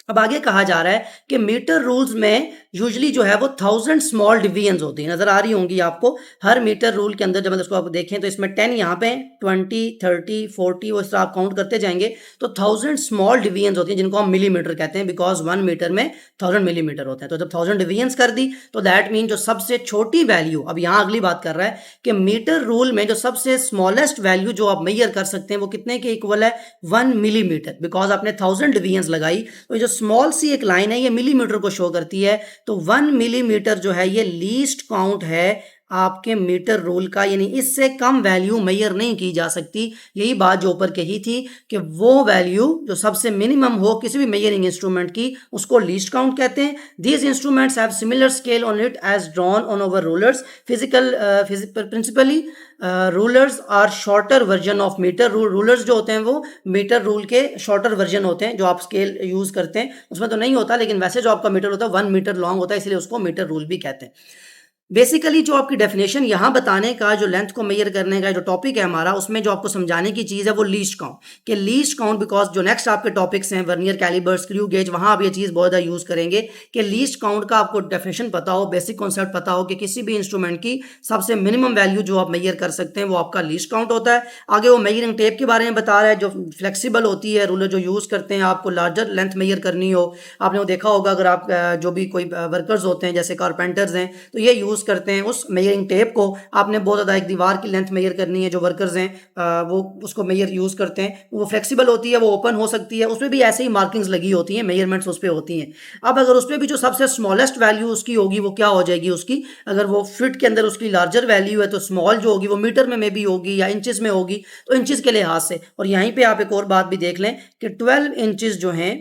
अब आगे कहा जा रहा है कि मीटर रूल्स में यूजुअली जो है वो 1000 स्मॉल डिवीजन्स होती है, नजर आ रही होंगी आपको। हर मीटर रूल के अंदर जब इसको आप देखें तो इसमें 10 यहाँ पे 20 30 40 वो इस तरह आप काउंट करते जाएंगे तो 1000 स्मॉल डिवीजन्स होती हैं जिनको हम मिलीमीटर कहते हैं, बिकॉज 1 मीटर में 1000 मिलीमीटर होते हैं। तो जब 1000 डिवीजन्स कर दी तो दैट मीन जो सबसे छोटी वैल्यू, अब यहाँ अगली बात कर रहा है कि मीटर रूल में जो सबसे स्मॉलेस्ट वैल्यू जो आप मेजर कर सकते हैं वो कितने के इक्वल है? 1 मिलीमीटर। बिकॉज आपने 1000 डिवीजन्स लगाई तो जो स्मॉल सी एक लाइन है ये मिलीमीटर को शो करती है। तो 1 मिलीमीटर जो है ये लीस्ट काउंट है आपके मीटर रूल का, यानी इससे कम वैल्यू मेजर नहीं की जा सकती। यही बात जो ऊपर कही थी कि वो वैल्यू जो सबसे मिनिमम हो किसी भी मेजरिंग इंस्ट्रूमेंट की उसको लीस्ट काउंट कहते हैं। These instruments have similar scale on it as drawn on over rulers. Principally rulers are shorter version of metre rule. Rulers जो होते हैं वो मीटर रूल के शॉर्टर वर्जन होते हैं, जो आप स्केल यूज करते हैं उसमें तो नहीं होता, लेकिन वैसे जो आपका मीटर होता है 1 मीटर लॉन्ग होता है, इसलिए उसको मीटर रूल भी कहते हैं। बेसिकली जो आपकी डेफिनेशन यहाँ बताने का, जो लेंथ को मेजर करने का जो टॉपिक है हमारा, उसमें जो आपको समझाने की चीज़ है वो लीस्ट काउंट। कि लीस्ट काउंट बिकॉज जो नेक्स्ट आपके टॉपिक्स हैं वर्नियर कैलिबर स्क्रू गेज, वहाँ आप ये चीज़ बहुत ज़्यादा यूज़ करेंगे कि लीस्ट काउंट का आपको डेफिनेशन पता हो, बेसिक कॉन्सेप्ट पता हो कि किसी भी इंस्ट्रूमेंट की सबसे मिनिमम वैल्यू जो आप मेजर कर सकते हैं वो आपका लीस्ट काउंट होता है। आगे वो मेजरिंग टेप के बारे में बता रहा है जो फ्लेक्सिबल होती है, रूलर जो यूज़ करते हैं आपको लार्जर लेंथ मेजर करनी हो। आपने वो देखा होगा अगर आप जो भी कोई वर्कर्स होते हैं जैसे कारपेंटर्स हैं तो ये यूज़ यूज़ करते हैं उस मेजरिंग टेप को। आपने बहुत ज़्यादा एक दीवार की लेंथ मेजर करनी है, जो वर्कर्स हैं वो उसको मेजर यूज़ करते हैं। वो फ्लेक्सिबल होती है, वो ओपन हो सकती है, उसमें भी ऐसे ही मार्किंग्स लगी होती हैं, मेजरमेंट्स उस पर होती हैं। अब अगर उसमें भी जो सबसे स्मॉलेस्ट वैल्यू उसकी होगी वो क्या हो जाएगी उसकी, अगर वो फिट के अंदर उसकी लार्जर वैल्यू है तो स्मॉल जो होगी वो मीटर में भी होगी या इंचेस में होगी, तो इंचेस के लिहाज से। और यहीं पे आप एक और बात भी देख लें कि 12 इंचेस जो हैं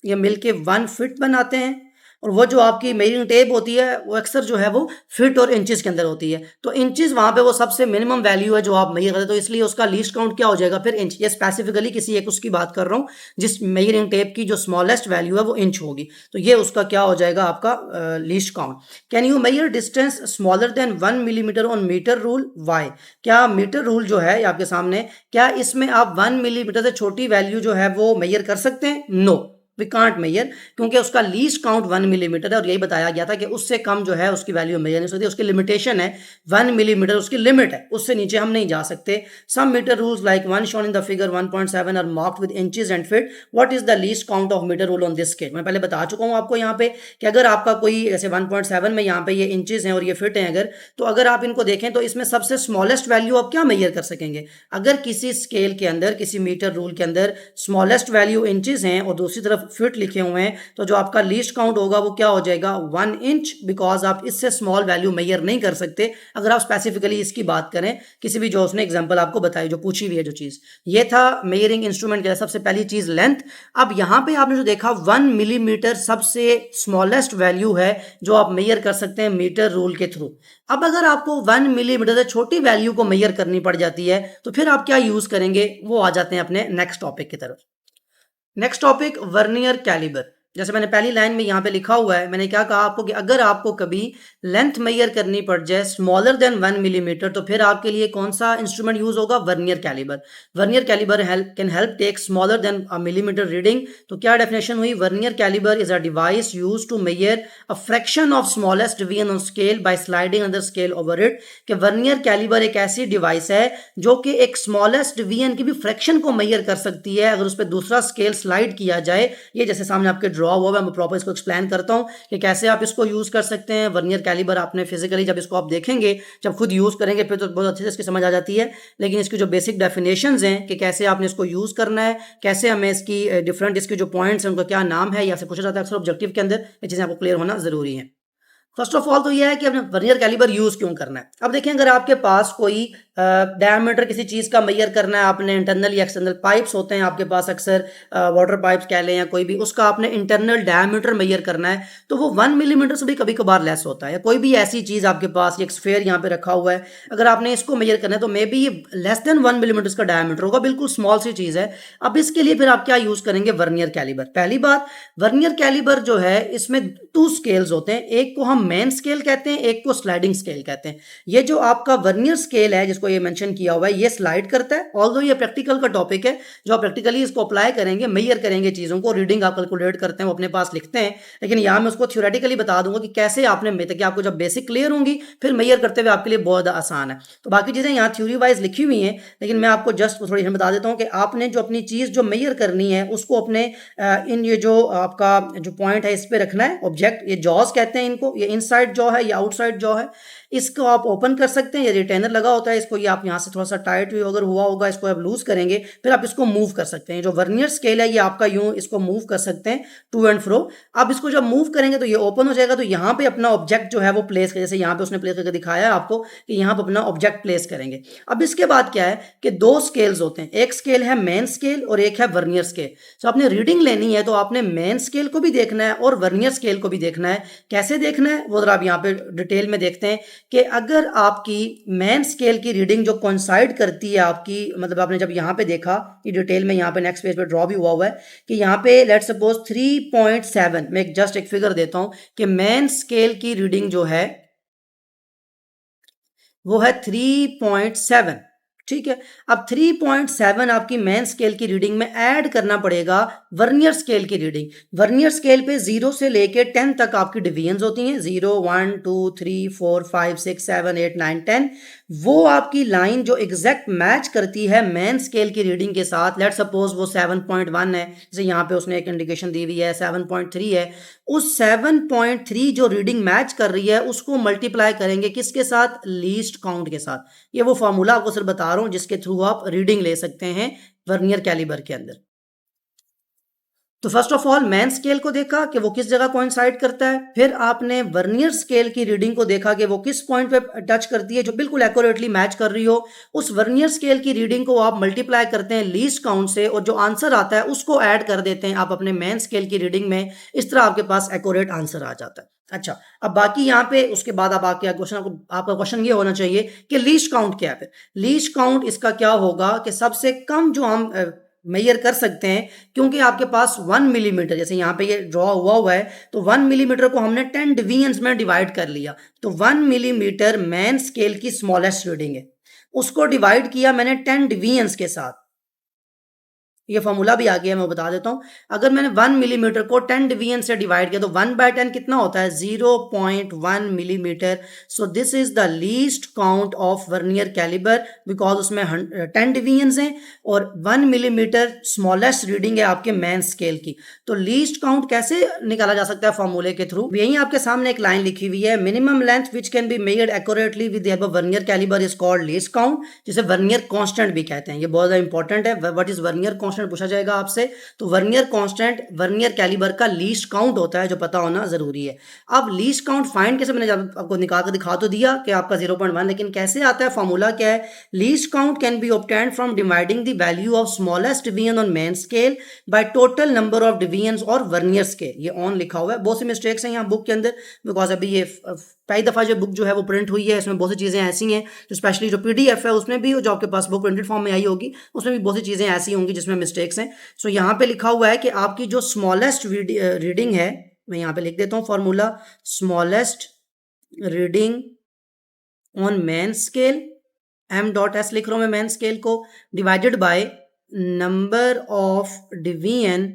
ये मिलके 1 फीट बनाते हैं, और वो जो आपकी मेजरिंग टेप होती है वो अक्सर जो है वो फीट और इंचेस के अंदर होती है। तो इंचेस वहाँ पे वो सबसे मिनिमम वैल्यू है जो आप मेजर करते हैं, तो इसलिए उसका लीस्ट काउंट क्या हो जाएगा फिर इंच। ये स्पेसिफिकली किसी एक उसकी बात कर रहा हूँ जिस मेजरिंग टेप की जो स्मॉलेस्ट वैल्यू है वो इंच होगी, तो ये उसका क्या हो जाएगा आपका least count. Can you measure distance smaller than 1 millimetre on metre rule, why? क्या मीटर रूल जो है आपके सामने, क्या इसमें आप 1 मिलीमीटर से छोटी वैल्यू जो है वो मेजर कर सकते हैं? नो, वी कांट मेजर, क्योंकि उसका लीस्ट काउंट 1 मिलीमीटर है, और यही बताया गया था कि उससे कम जो है उसकी वैल्यू मेजर नहीं सकती, उसकी लिमिटेशन है 1 मिलीमीटर, उसकी लिमिट है, उससे नीचे हम नहीं जा सकते। Some metre rules like one shown in the figure 1.7 are marked with inches and feet, what is the least count of metre rule on this scale? मैं पहले बता चुका हूं आपको यहाँ पे कि अगर आपका कोई जैसे 1.7 में यहाँ पे ये इंचेस हैं और ये फिट हैं अगर, तो अगर आप इनको देखें तो इसमें सबसे स्मॉलेस्ट वैल्यू आप क्या मेजर कर सकेंगे? अगर किसी स्केल के अंदर, किसी मीटर रूल के अंदर स्मॉलेस्ट वैल्यू इंचेस हैं और दूसरी तरफ फिट लिखे हुए हैं, तो जो आपका लीस्ट काउंट होगा वो क्या हो जाएगा 1 इंच, बिकॉज आप इससे स्मॉल वैल्यू मेजर नहीं कर सकते अगर आप स्पेसिफिकली इसकी बात करें किसी भी जो उसने एग्जांपल आपको बताई, जो पूछी हुई है जो चीज। ये था मेजरिंग इंस्ट्रूमेंट के सबसे पहली चीज लेंथ। अब यहां पे आपने जो देखा 1 मिलीमीटर सबसे स्मॉलेस्ट वैल्यू है जो आप मेजर कर सकते हैं मीटर रूल के थ्रू। अब अगर आपको 1 मिलीमीटर से छोटी वैल्यू को मेजर करनी पड़ जाती है तो फिर आप क्या यूज करेंगे, वो आ जाते हैं अपने नेक्स्ट टॉपिक की तरफ। Next topic vernier calliper. जैसे मैंने पहली लाइन में यहाँ पे लिखा हुआ है, मैंने क्या कहा आपको कि अगर आपको कभी लेंथ मेजर करनी पड़ जाए स्मॉलर देन 1 मिलीमीटर तो फिर आपके लिए कौन सा इंस्ट्रूमेंट यूज होगा, vernier calliper. Vernier calliper can help take smaller than a millimetre reading. तो क्या डेफिनेशन हुई, vernier calliper is a device use to measure a fraction of smallest division on scale by sliding अंदर scale over it. कि vernier calliper एक ऐसी device है जो कि एक स्मॉलेस्ट डिवीजन की भी फ्रैक्शन को मेजर कर सकती है अगर उस पर दूसरा स्केल स्लाइड किया जाए। ये जैसे सामने आपके ड्रॉ हुआ है, मैं प्रॉपर इसको एक्सप्लेन करता हूं कि कैसे आप इसको यूज कर सकते हैं। वर्नियर कैलिबर आपने फिजिकली जब इसको आप देखेंगे, जब खुद यूज करेंगे फिर तो बहुत अच्छे से इसकी समझ आ जाती है, लेकिन इसकी जो बेसिक डेफिनेशंस हैं कि कैसे आपने इसको यूज करना है, कैसे हमें इसकी डिफरेंट इसके जो पॉइंट्स हैं उनका क्या नाम है, या फिर पूछा जाता है अक्सर ऑब्जेक्टिव के अंदर, ये चीजें आपको क्लियर होना जरूरी है। फर्स्ट ऑफ ऑल तो यह है कि आपने वर्नियर कैलिबर यूज क्यों करना है। अब देखें, अगर आपके पास कोई डायमीटर किसी चीज का मेजर करना है, आपने इंटरनल या एक्सटर्नल पाइप्स होते हैं आपके पास अक्सर, वाटर पाइप्स कह लें या कोई भी, उसका आपने इंटरनल डायमीटर मेजर करना है तो वो 1 मिलीमीटर से भी कभी कभार लेस होता है। कोई भी ऐसी चीज आपके पास, एक स्फेयर यहाँ पे रखा हुआ है, अगर आपने इसको मेजर करना है तो मे बी ये लेस देन 1 मिलीमीटर का डायमीटर होगा, बिल्कुल स्मॉल सी चीज है। अब इसके लिए फिर आप क्या यूज करेंगे, वर्नियर कैलिबर। पहली बात, वर्नियर कैलिबर जो है इसमें 2 स्केल्स होते हैं, एक को हम मेन स्केल कहते हैं, एक को स्लाइडिंग स्केल कहते हैं। ये जो आपका वर्नियर स्केल है जिसको ये मेंशन किया हुआ है, ये स्लाइड करता है, ऑल्दो ये प्रैक्टिकल का टॉपिक है, जो आप प्रैक्टिकली इसको अप्लाई करेंगे, मेजर करेंगे चीजों को, रीडिंग आप कैलकुलेट करते हैं वो अपने पास लिखते हैं, लेकिन यहाँ मैं उसको थ्योरेटिकली बता दूंगा कि कैसे आपने ताकि आपको जब बेसिक क्लियर होंगी फिर मेजर करते हुए आपके लिए बहुत आसान है। तो बाकी चीजें यहाँ थ्योरी वाइज लिखी हुई हैं, लेकिन मैं आपको जस्ट थोड़ी बता देता हूँ कि आपने जो अपनी चीज जो मेजर करनी है उसको अपने इन ये जो आपका जो पॉइंट है इस पे रखना है, ऑब्जेक्ट, ये जॉस कहते हैं इनको, ये इनसाइड जॉ है, ये आउटसाइड जॉ है। इसको आप ओपन कर सकते हैं, ये रिटेनर लगा होता है, इसको ये आप यहाँ से थोड़ा सा टाइट अगर हुआ होगा इसको आप लूज करेंगे, फिर आप इसको मूव कर सकते हैं। जो वर्नियर स्केल है ये आपका यूं इसको मूव कर सकते हैं टू एंड फ्रो। अब इसको जब मूव करेंगे तो ये ओपन हो जाएगा, तो यहाँ पे अपना ऑब्जेक्ट जो है वो प्लेस करें, जैसे यहाँ पे उसने प्लेस करके दिखाया है आपको कि यहाँ पे अपना ऑब्जेक्ट प्लेस करेंगे। अब इसके बाद क्या है कि 2 स्केल्स होते हैं, एक स्केल है मेन स्केल और एक है वर्नियर स्केल। तो आपने रीडिंग लेनी है तो आपने मेन स्केल को भी देखना है और वर्नियर स्केल को भी देखना है। कैसे देखना है वो जरा आप यहाँ पे डिटेल में देखते हैं कि अगर आपकी मेन स्केल की रीडिंग जो कोइंसाइड करती है आपकी, मतलब आपने जब यहाँ पे देखा, ये डिटेल में यहाँ पे नेक्स्ट पेज पे ड्रॉ भी हुआ है कि यहाँ पे लेट सपोज 3.7, मैं जस्ट एक फिगर देता हूं कि मेन स्केल की रीडिंग जो है वो है 3.7। ठीक है, अब 3.7 आपकी मेन स्केल की रीडिंग में ऐड करना पड़ेगा वर्नियर स्केल की रीडिंग, वर्नियर स्केल पे 0 से लेके 10 तक आपकी डिवीजन्स होती हैं, 0 1 2 3 4 5 6 7 8 9 10। वो आपकी लाइन जो एग्जैक्ट मैच करती है मेन स्केल की रीडिंग के साथ, लेट सपोज वो 7.1 है, जैसे यहाँ पे उसने एक इंडिकेशन दी हुई है 7.3 है, उस 7.3 जो रीडिंग मैच कर रही है उसको मल्टीप्लाई करेंगे किसके साथ, लीस्ट काउंट के साथ। ये वो फॉर्मूला आपको सिर्फ बता रहा हूँ जिसके थ्रू आप रीडिंग ले सकते हैं वर्नियर कैलिबर के अंदर। तो first of all main scale को देखा कि वो किस जगह कोइंसाइड करता है, फिर आपने वर्नियर स्केल की रीडिंग को देखा कि वो किस पॉइंट पे टच करती है जो बिल्कुल एक्यूरेटली मैच कर रही हो। उस वर्नियर स्केल की रीडिंग को आप मल्टीप्लाई करते हैं लीस्ट काउंट से और जो आंसर आता है उसको ऐड कर देते हैं आप अपने मैन स्केल की रीडिंग में। इस तरह आपके पास एक्यूरेट आंसर आ जाता है। अच्छा, अब बाकी यहाँ पे उसके बाद अब आपके आपका क्वेश्चन ये होना चाहिए कि लीस्ट काउंट क्या है। फिर लीस्ट काउंट इसका क्या होगा कि सबसे कम जो हम मेजर कर सकते हैं, क्योंकि आपके पास 1 मिलीमीटर, जैसे यहाँ पे ये ड्रॉ हुआ है, तो 1 मिलीमीटर को हमने 10 डिवीजन्स में डिवाइड कर लिया, तो 1 मिलीमीटर मैन स्केल की स्मॉलेस्ट रीडिंग है, उसको डिवाइड किया मैंने 10 डिवीजन्स के साथ। ये फॉर्मूला भी आ गया, मैं बता देता हूं। अगर मैंने 1 मिलीमीटर को 10 डिवीजन से डिवाइड किया तो 1/10 कितना होता है, 0.1 millimetre. So this is the least count of vernier calliper because उसमें 10 डिवीजन हैं और 1 मिलीमीटर स्मॉलेस्ट रीडिंग है आपके मैन स्केल की। तो लीस्ट काउंट कैसे निकाला जा सकता है फॉर्मूले के थ्रू, यही आपके सामने एक लाइन लिखी हुई है, minimum length which can be measured accurately with the vernier calliper is called least count, जिसे वर्नियर कांस्टेंट भी कहते हैं। ये बहुत ज्यादा इंपॉर्टेंट है, व्हाट इज वर्नियर कांस्टेंट पूछा जाएगा आपसे। तो वर्नियर कांस्टेंट वर्नियर कैलिबर का लीस्ट काउंट होता है, जो पता होना जरूरी है। अब लीस्ट काउंट फाइंड कैसे, मैंने आपको निकाल कर दिखा तो दिया कि आपका 0.1, लेकिन कैसे आता है, फॉर्मूला क्या है, least count can be obtained from dividing the value of smallest division on main scale by total number of division और वर्नियर स्केल। ये ऑन लिखा हुआ है, बहुत सी मिस्टेक्स हैं यहाँ बुक के अंदर, बिकॉज अभी ये पहली दफा जो बुक जो है वो प्रिंट हुई है, इसमें बहुत सी चीजें ऐसी हैं जो स्पेशली जो पीडीएफ है उसमें भी, जो आपके पास बुक प्रिंटेड फॉर्म में आई होगी उसमें भी बहुत सी चीजें ऐसी होंगी जिसमें मिस्टेक्स हैं। सो यहाँ पे लिखा हुआ है कि आपकी जो स्मॉलेस्ट रीडिंग है, मैं यहाँ पे लिख देता हूँ formula, smallest reading on main scale, m.s लिख रहा हूँ मैं मैन स्केल को, divided by number of division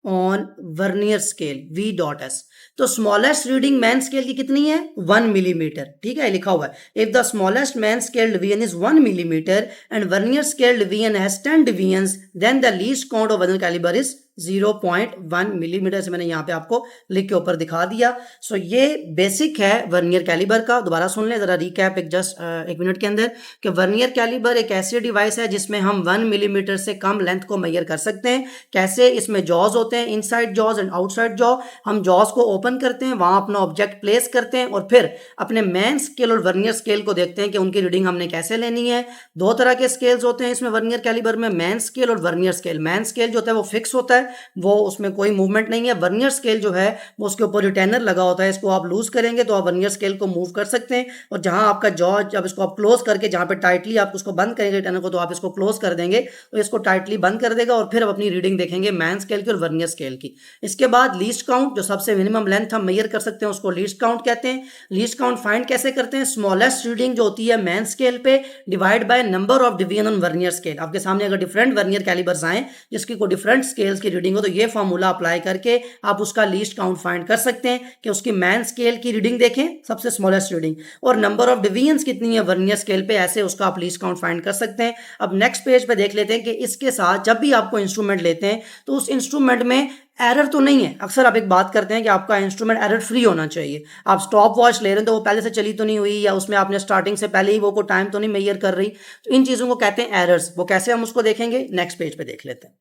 on vernier scale v.s। तो स्मॉलेस्ट रीडिंग मैन स्केल की कितनी है, 1 मिलीमीटर, ठीक है, लिखा हुआ है if the smallest main scale division is 1 millimetre and vernier scale division has 10 divisions then the least count of vernier calliper is 0.1 millimetre. से मैंने यहाँ पे आपको लिख के ऊपर दिखा दिया। सो ये बेसिक है वर्नियर कैलिबर का। दोबारा सुन लें जरा रिकैप एक जस्ट 1 मिनट के अंदर, कि वर्नियर कैलिबर एक ऐसी डिवाइस है जिसमें हम 1 मिलीमीटर से कम लेंथ को मेजर कर सकते हैं। कैसे, इसमें जॉज होते हैं, inside jaws and outside jaw. हम जॉज को ओपन करते हैं, वहां अपना ऑब्जेक्ट प्लेस करते हैं और फिर अपने मैन स्केल और वर्नियर स्केल को देखते हैं कि उनकी रीडिंग हमने कैसे लेनी है। 2 तरह के स्केल्स होते हैं इसमें वर्नियर कैलिबर में, मैन स्केल और वर्नियर स्केल। मैन स्केल जो होता है वो फिक्स होता है, वो उसमें कोई मूवमेंट नहीं है। वर्नियर स्केल जो है वो उसके ऊपर रिटेनर लगा होता है, इसको आप लूज करेंगे तो आप वर्नियर स्केल को मूव कर सकते हैं और जहां आपका जॉ, जब इसको आप क्लोज करके जहां पे टाइटली आप उसको बंद करेंगे रिटेनर को, तो आप इसको क्लोज कर देंगे तो इसको टाइटली बंद कर देगा और फिर आप अपनी रीडिंग देखेंगे मैन स्केल की और वर्नियर स्केल की। इसके बाद लीस्ट काउंट, जो सबसे मिनिमम लेंथ हम मेजर कर सकते हैं उसको लीस्ट काउंट कहते हैं। लीस्ट काउंट फाइंड कैसे करते हैं, स्मॉलेस्ट रीडिंग जो होती है मैन स्केल पे divide by number of division on vernier scale. आपके सामने अगर डिफरेंट वर्नियर कैलिबर्स आए जिसकी कोई डिफरेंट स्केल्स की रीडिंग हो तो ये फॉर्मूला अप्लाई करके आप उसका लीस्ट काउंट फाइंड कर सकते हैं कि उसकी मैन स्केल की रीडिंग देखें, सबसे स्मॉलेस्ट रीडिंग, और नंबर ऑफ डिवीजन्स कितनी है वर्नियर स्केल पे, ऐसे उसका आप लीस्ट काउंट फाइंड कर सकते हैं। अब नेक्स्ट पेज पे देख लेते हैं कि इसके साथ जब भी आपको इंस्ट्रूमेंट लेते हैं तो उस इंस्ट्रूमेंट में एरर तो नहीं है। अक्सर आप एक बात करते हैं कि आपका इंस्ट्रूमेंट एरर फ्री होना चाहिए। आप स्टॉप वॉच ले रहे हैं तो वो पहले से चली तो नहीं हुई, या उसमें आपने स्टार्टिंग से पहले ही वो को टाइम तो नहीं मेजर कर रही, तो इन चीज़ों को कहते हैं एरर्स। वो कैसे हम उसको देखेंगे, नेक्स्ट पेज पे देख लेते हैं।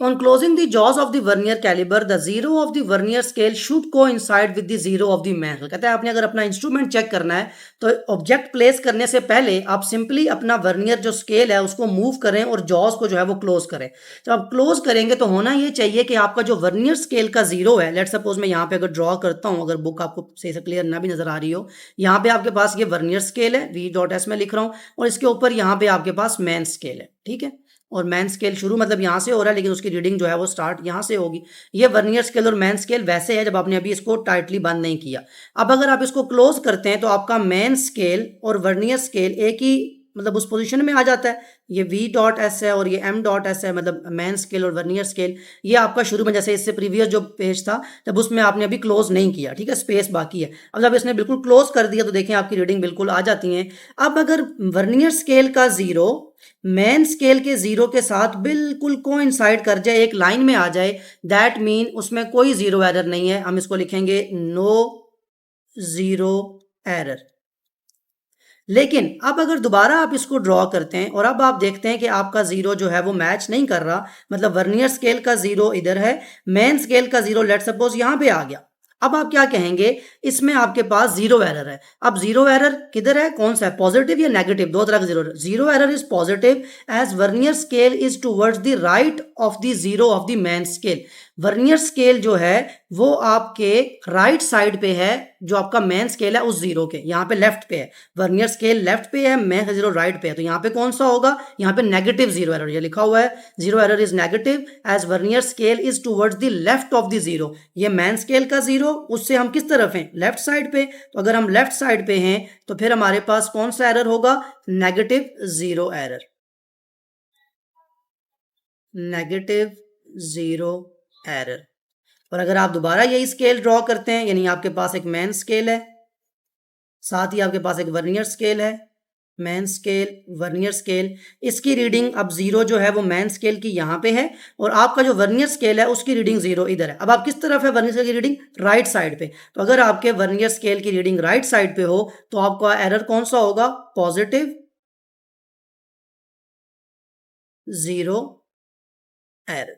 On closing the jaws of the vernier caliber, the zero of the vernier scale should coincide with the zero of the mantle। कहता है आपने अगर अपना इंस्ट्रूमेंट चेक करना है तो ऑब्जेक्ट प्लेस करने से पहले आप सिंपली अपना वर्नियर जो स्केल है उसको मूव करें और जॉज को जो है वो क्लोज करें। जब आप क्लोज करेंगे तो होना ये चाहिए कि आपका जो वर्नियर स्केल का जीरो है, लेट सपोज मैं यहाँ पे अगर ड्रॉ करता हूँ, अगर बुक आपको सही से क्लियर ना भी नजर आ रही हो, यहाँ पे आपके पास ये वर्नियर स्केल है, v.s में लिख रहा हूँ, और इसके ऊपर यहाँ पे आपके पास मैन स्केल है, ठीक है। और मैन स्केल शुरू मतलब यहाँ से हो रहा है, लेकिन उसकी रीडिंग जो है वो स्टार्ट यहाँ से होगी। ये वर्नियर स्केल और मैन स्केल वैसे है जब आपने अभी इसको टाइटली बंद नहीं किया। अब अगर आप इसको क्लोज करते हैं तो आपका मैन स्केल और वर्नियर स्केल एक ही मतलब उस पोजीशन में आ जाता है। ये V डॉट एस है और ये M डॉट एस है, मतलब मेन स्केल और वर्नियर स्केल। ये आपका शुरू में जैसे इससे प्रीवियस जो पेज था जब उसमें आपने अभी क्लोज नहीं किया, ठीक है, स्पेस बाकी है। अब जब इसने बिल्कुल क्लोज कर दिया तो देखें आपकी रीडिंग बिल्कुल आ जाती है। अब अगर वर्नियर स्केल का 0 मेन स्केल के 0 के साथ बिल्कुल कोइंसाइड कर जाए, एक लाइन में आ जाए, दैट मीन उसमें कोई जीरो एरर नहीं है। हम इसको लिखेंगे नो जीरो एरर। लेकिन अब अगर दोबारा आप इसको ड्रॉ करते हैं और अब आप देखते हैं कि आपका 0 जो है वो मैच नहीं कर रहा, मतलब वर्नियर स्केल का 0 इधर है, मेन स्केल का 0 लेट सपोज यहां पे आ गया। अब आप क्या कहेंगे, इसमें आपके पास जीरो एरर है। अब जीरो एरर किधर है, कौन सा है, पॉजिटिव या नेगेटिव? दो तरह का zero error is positive as vernier scale is towards the right of the zero of the main scale. Vernier scale जो है वो आपके राइट साइड पे है, जो आपका मेन स्केल है उस जीरो के, यहाँ पे लेफ्ट पे है। वर्नियर स्केल लेफ्ट पे है, मेन जीरो राइट पे है, तो यहाँ पे कौन सा होगा, यहाँ पे नेगेटिव जीरो एरर, ये लिखा हुआ है zero error is negative as vernier scale is towards the left of the zero. ये मेन स्केल का 0, उससे हम किस तरफ हैं, लेफ्ट साइड पे। तो अगर हम लेफ्ट साइड पे हैं तो फिर हमारे पास कौन सा एरर होगा, negative zero error, negative zero error. और अगर आप दोबारा यही स्केल ड्रॉ करते हैं, यानी आपके पास एक मेन स्केल है, साथ ही आपके पास एक वर्नियर स्केल है, मेन स्केल वर्नियर स्केल, इसकी रीडिंग अब 0 जो है वो मेन स्केल की यहाँ पे है और आपका जो वर्नियर स्केल है उसकी रीडिंग 0 इधर है। अब आप किस तरफ है, वर्नियर स्केल की रीडिंग राइट साइड पे। तो अगर आपके वर्नियर स्केल की रीडिंग राइट साइड पे हो तो आपका एरर कौन सा होगा, पॉजिटिव जीरो एरर।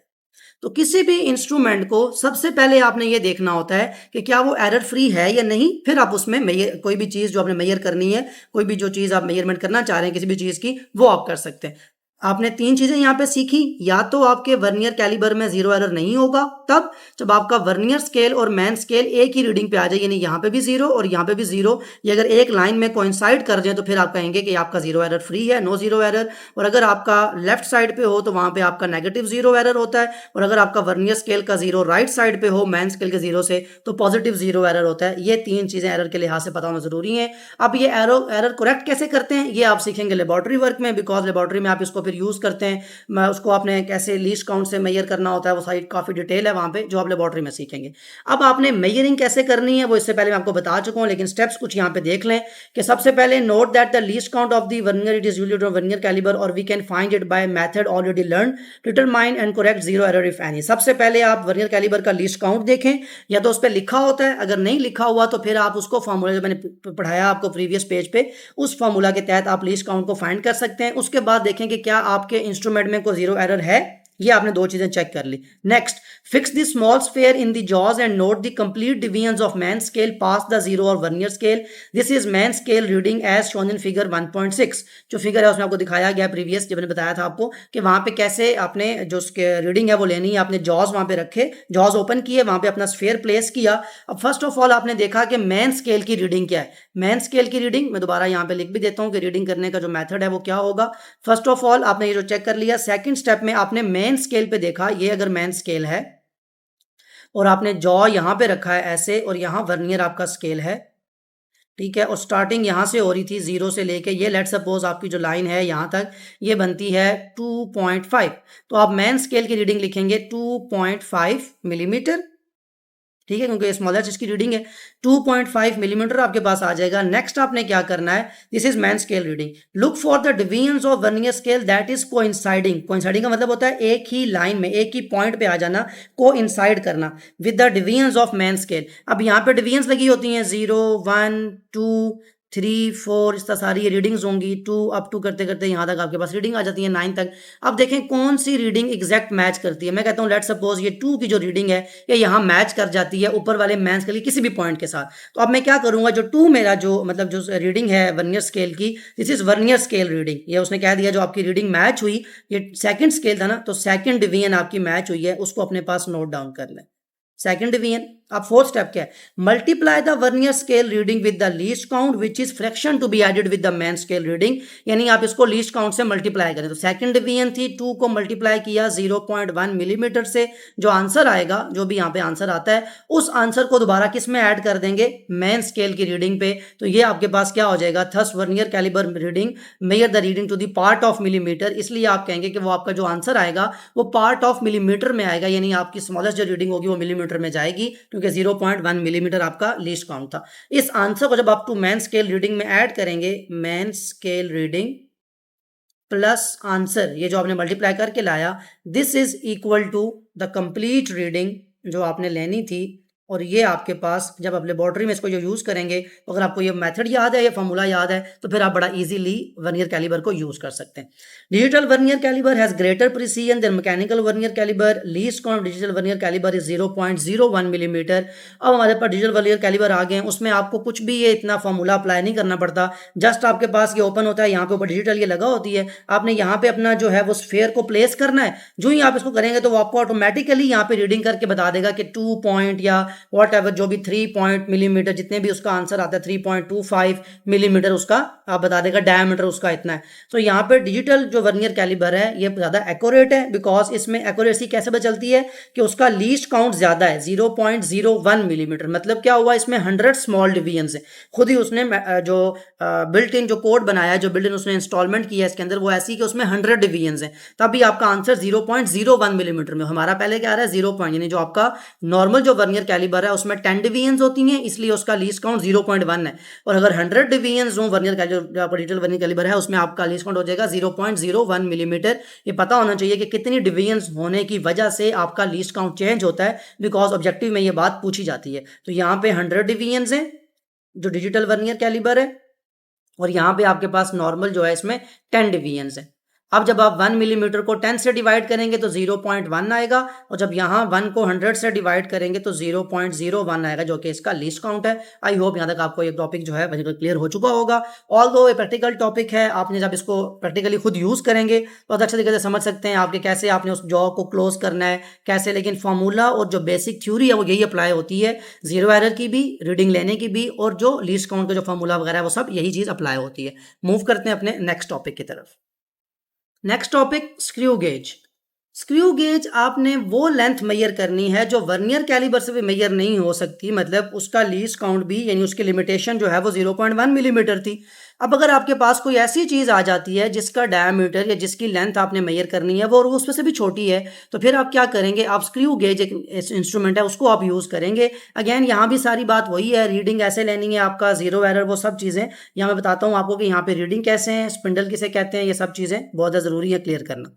तो किसी भी इंस्ट्रूमेंट को सबसे पहले आपने ये देखना होता है कि क्या वो एरर फ्री है या नहीं, फिर आप उसमें मेजर, कोई भी चीज़ जो आपने मेजर करनी है, कोई भी जो चीज़ आप मेजरमेंट करना चाह रहे हैं किसी भी चीज़ की, वो आप कर सकते हैं। आपने 3 चीज़ें यहाँ पे सीखी, या तो आपके वर्नियर कैलिबर में जीरो एरर नहीं होगा तब जब आपका वर्नियर स्केल और मैन स्केल एक ही रीडिंग पे आ जाए, यानी यहाँ पे भी 0 और यहाँ पे भी 0, ये अगर एक लाइन में कोइंसाइड कर जाए तो फिर आप कहेंगे कि आपका जीरो एरर फ्री है, नो जीरो एरर। और अगर आपका लेफ्ट साइड पे हो तो वहाँ पे आपका नेगेटिव जीरो एरर होता है, और अगर आपका वर्नियर स्केल का 0 राइट साइड पे हो मैन स्केल के 0 से तो पॉजिटिव जीरो एरर होता है। ये 3 चीज़ें एरर के लिहाज से पता होना जरूरी है। अब ये एरर करेक्ट कैसे करते हैं ये आप सीखेंगे लेबोरेटरी वर्क में, बिकॉज लेबोरेटरी में आप इसको फिर यूज़ करते हैं। उसको आपने कैसे लीस्ट काउंट से मेजर करना होता है, वो सारी काफ़ी डिटेल है वहाँ पे जो आप लेबोरेटरी में सीखेंगे। अब आपने मेजरिंग कैसे करनी है वो इससे पहले मैं आपको बता चुका हूँ, लेकिन स्टेप्स कुछ यहाँ पे देख लें कि सबसे पहले note that the least count of the vernier it is used on vernier calliper और we can find it by method already learn, determine and correct zero error if any. सबसे पहले आप वर्नियर कैलिबर का least count देखें, या तो उस पर लिखा होता है, अगर नहीं लिखा हुआ तो फिर आप उसको फॉर्मूला जो मैंने पढ़ाया आपको प्रीवियस पेज पे, उस फॉर्मूला के तहत आप लीस्ट काउंट को फाइंड कर सकते हैं। उसके बाद देखें कि क्या आपके इंस्ट्रूमेंट में कोई जीरो एरर है, ये आपने 2 चीजें चेक कर ली। Next, fix the small sphere in the jaws and note the complete divisions of main scale past the zero और vernier scale. This is main scale reading as shown in figure 1.6। जो figure है उसमें आपको दिखाया गया previous, जब मैंने बताया था आपको कि वहां पे कैसे आपने जो रीडिंग है वो लेनी है। आपने जॉज वहां पे रखे, जॉज ओपन किए, वहां पे अपना स्फीयर प्लेस किया। अब फर्स्ट ऑफ ऑल आपने देखा कि मैन स्केल की रीडिंग क्या है। मैन स्केल की रीडिंग मैं दोबारा यहाँ पे लिख भी देता हूँ कि रीडिंग करने का जो मेथड है वो क्या होगा। फर्स्ट ऑफ ऑल आपने ये जो चेक कर लिया, सेकंड स्टेप में आपने मेन स्केल पे देखा, ये अगर मेन स्केल है और आपने जॉ यहां पे रखा है ऐसे, और यहां वर्नियर आपका स्केल है, ठीक है, और स्टार्टिंग यहां से हो रही थी 0 से लेके, ये लेट सपोज आपकी जो लाइन है यहां तक ये बनती है 2.5, तो आप मेन स्केल की रीडिंग लिखेंगे 2.5 मिलीमीटर, ठीक है, क्योंकि स्मॉलर इसकी रीडिंग है 2.5 मिलीमीटर आपके पास आ जाएगा। नेक्स्ट आपने क्या करना है, this is main scale reading, look for the divisions of vernier scale that is coinciding. Coinciding का मतलब होता है एक ही लाइन में, एक ही पॉइंट पे आ जाना, कोइंसाइड करना with the divisions of main scale. अब यहाँ पे डिवीजंस लगी होती हैं 0 1 2 3 4, इस तरह सारी रीडिंग्स होंगी, 2 अप टू करते करते यहाँ तक आपके पास रीडिंग आ जाती है 9 तक। अब देखें कौन सी रीडिंग एग्जैक्ट मैच करती है। मैं कहता हूँ लेट सपोज ये 2 की जो रीडिंग है ये यहाँ मैच कर जाती है ऊपर वाले मैन स्केल किसी भी पॉइंट के साथ। तो अब मैं क्या करूँगा, जो 2 मेरा जो मतलब जो रीडिंग है वर्नियर स्केल की, this is vernier scale reading, ये उसने कह दिया जो आपकी रीडिंग मैच हुई, ये सेकेंड स्केल था ना, तो सेकेंड डिवीजन आपकी मैच हुई है, उसको अपने पास नोट डाउन कर लें। सेकेंड डिवीजन अब फोर्थ स्टेप क्या है, multiply the vernier scale reading with the least count which is fraction to be added with the main scale reading, यानी आप इसको लीस्ट काउंट से मल्टीप्लाई करें। तो सेकंड डिवीजन थी 2 को मल्टीप्लाई किया 0.1 मिलीमीटर से, जो आंसर आएगा, जो भी यहाँ पे आंसर आता है, उस आंसर को दोबारा किस में ऐड कर देंगे, मेन स्केल की रीडिंग पे। तो ये आपके पास क्या हो जाएगा, thus vernier calliper reading measure the reading to the part of millimetre, इसलिए आप कहेंगे कि वो आपका जो आंसर आएगा वो पार्ट ऑफ मिलीमीटर में आएगा, यानी आपकी स्मॉलेस्ट जो रीडिंग होगी वो मिलीमीटर में जाएगी, क्योंकि 0.1 मिलीमीटर आपका लीस्ट काउंट था। इस आंसर को जब आप टू मैन स्केल रीडिंग में ऐड करेंगे, main scale reading plus answer, ये जो आपने मल्टीप्लाई करके लाया, this is equal to the complete reading जो आपने लेनी थी। और ये आपके पास जब आप लेबोरेटरी में इसको जो यूज़ करेंगे, तो अगर आपको ये मेथड याद है, ये फॉर्मूला याद है, तो फिर आप बड़ा इजीली वर्नियर कैलिबर को यूज़ कर सकते हैं। Digital vernier calliper has greater precision than mechanical vernier calliper. Least count digital vernier calliper is 0.01 millimetre. अब हमारे पास डिजिटल वर्नियर कैलिबर आ गए हैं, उसमें आपको कुछ भी ये इतना फॉर्मूला अप्लाई नहीं करना पड़ता। जस्ट आपके पास ये ओपन होता है, यहाँ पे ऊपर डिजिटल ये लगा होती है, आपने यहाँ पे अपना जो है वो स्फेयर को प्लेस करना है। जो ही आप इसको करेंगे तो वो आपको ऑटोमेटिकली यहाँ पे रीडिंग करके बता देगा कि 2 पॉइंट या वॉट एवर, जो भी 3 पॉइंट मिलीमीटर, जितने भी उसका आंसर आता है 3.25 मिलीमीटर उसका आप बता देगा, डायमीटर उसका इतना है। तो यहाँ पे डिजिटल जो वर्नियर कैलिबर है ये ज़्यादा एक्यूरेट है, बिकॉज इसमें एक्यूरेसी कैसे पता चलती है कि उसका लीस्ट काउंट ज़्यादा है, 0.01 मिलीमीटर। मतलब क्या हुआ, इसमें 100 स्मॉल डिवीजन है। खुद ही उसने जो बिल्ट इन जो कोड बनाया है, जो बिल्ट इन उसने इंस्टॉलमेंट किया है इसके अंदर, वो ऐसी कि उसमें 100 डिवीजन है, तभी आपका आंसर 0.01 मिलीमीटर में। हमारा पहले क्या आ रहा है 0 पॉइंट, यानी जो आपका नॉर्मल जो वर्नियर कैलिबर है उसमें 10 डिवीजन होती हैं, इसलिए उसका लीस्ट काउंट 0.1 है। और अगर 100 डिवीजन जो vernier calliper, digital vernier calliper है, उसमें आपका लीस्ट काउंट हो जाएगा 0.01 मिलीमीटर। ये पता होना चाहिए कि कितनी डिवीजन होने की वजह से आपका लीस्ट काउंट चेंज होता है, बिकॉज ऑब्जेक्टिव में ये बात पूछी जाती है। तो यहाँ पे 100 डिवीजन है जो डिजिटल वर्नियर कैलिबर है, और यहाँ पे आपके पास नॉर्मल जो है इसमें 10 डिवीजन है। अब जब आप 1 मिलीमीटर को 10 से डिवाइड करेंगे तो 0.1 आएगा, और जब यहाँ 1 को 100 से डिवाइड करेंगे तो 0.01 आएगा, जो कि इसका लीस्ट काउंट है। आई होप यहाँ तक आपको ये टॉपिक जो है क्लियर हो चुका होगा। ऑल्दो ये प्रैक्टिकल टॉपिक है, आपने जब इसको प्रैक्टिकली खुद यूज़ करेंगे तो अच्छे तरीके से समझ सकते हैं आपके कैसे आपने उस जॉ को क्लोज करना है कैसे। लेकिन फॉर्मूला और जो बेसिक थ्योरी है वो यही अप्लाई होती है, जीरो एरर की भी, रीडिंग लेने की भी, और जो लीस्ट काउंट का जो फॉर्मूला वगैरह है वो सब यही चीज़ अप्लाई होती है। मूव करते हैं अपने नेक्स्ट टॉपिक की तरफ। Next topic, screw gauge. Screw gauge आपने वो लेंथ मेजर करनी है जो वर्नियर कैलिबर से भी मेजर नहीं हो सकती, मतलब उसका लीस्ट काउंट भी, यानी उसकी लिमिटेशन जो है वो 0.1 मिलीमीटर थी। अब अगर आपके पास कोई ऐसी चीज़ आ जाती है जिसका डायमीटर या जिसकी लेंथ आपने मेजर करनी है वो उसमें से भी छोटी है, तो फिर आप क्या करेंगे, आप स्क्रू गेज एक इंस्ट्रूमेंट है उसको आप यूज़ करेंगे। अगेन यहाँ भी सारी बात वही है, रीडिंग ऐसे लेनी है, आपका जीरो एरर, वो सब चीज़ें यहाँ मैं बताता हूँ आपको कि यहाँ पे रीडिंग कैसे हैं, स्पिंडल किसे कहते हैं, ये सब चीज़ें बहुत ज़्यादा ज़रूरी है क्लियर करना।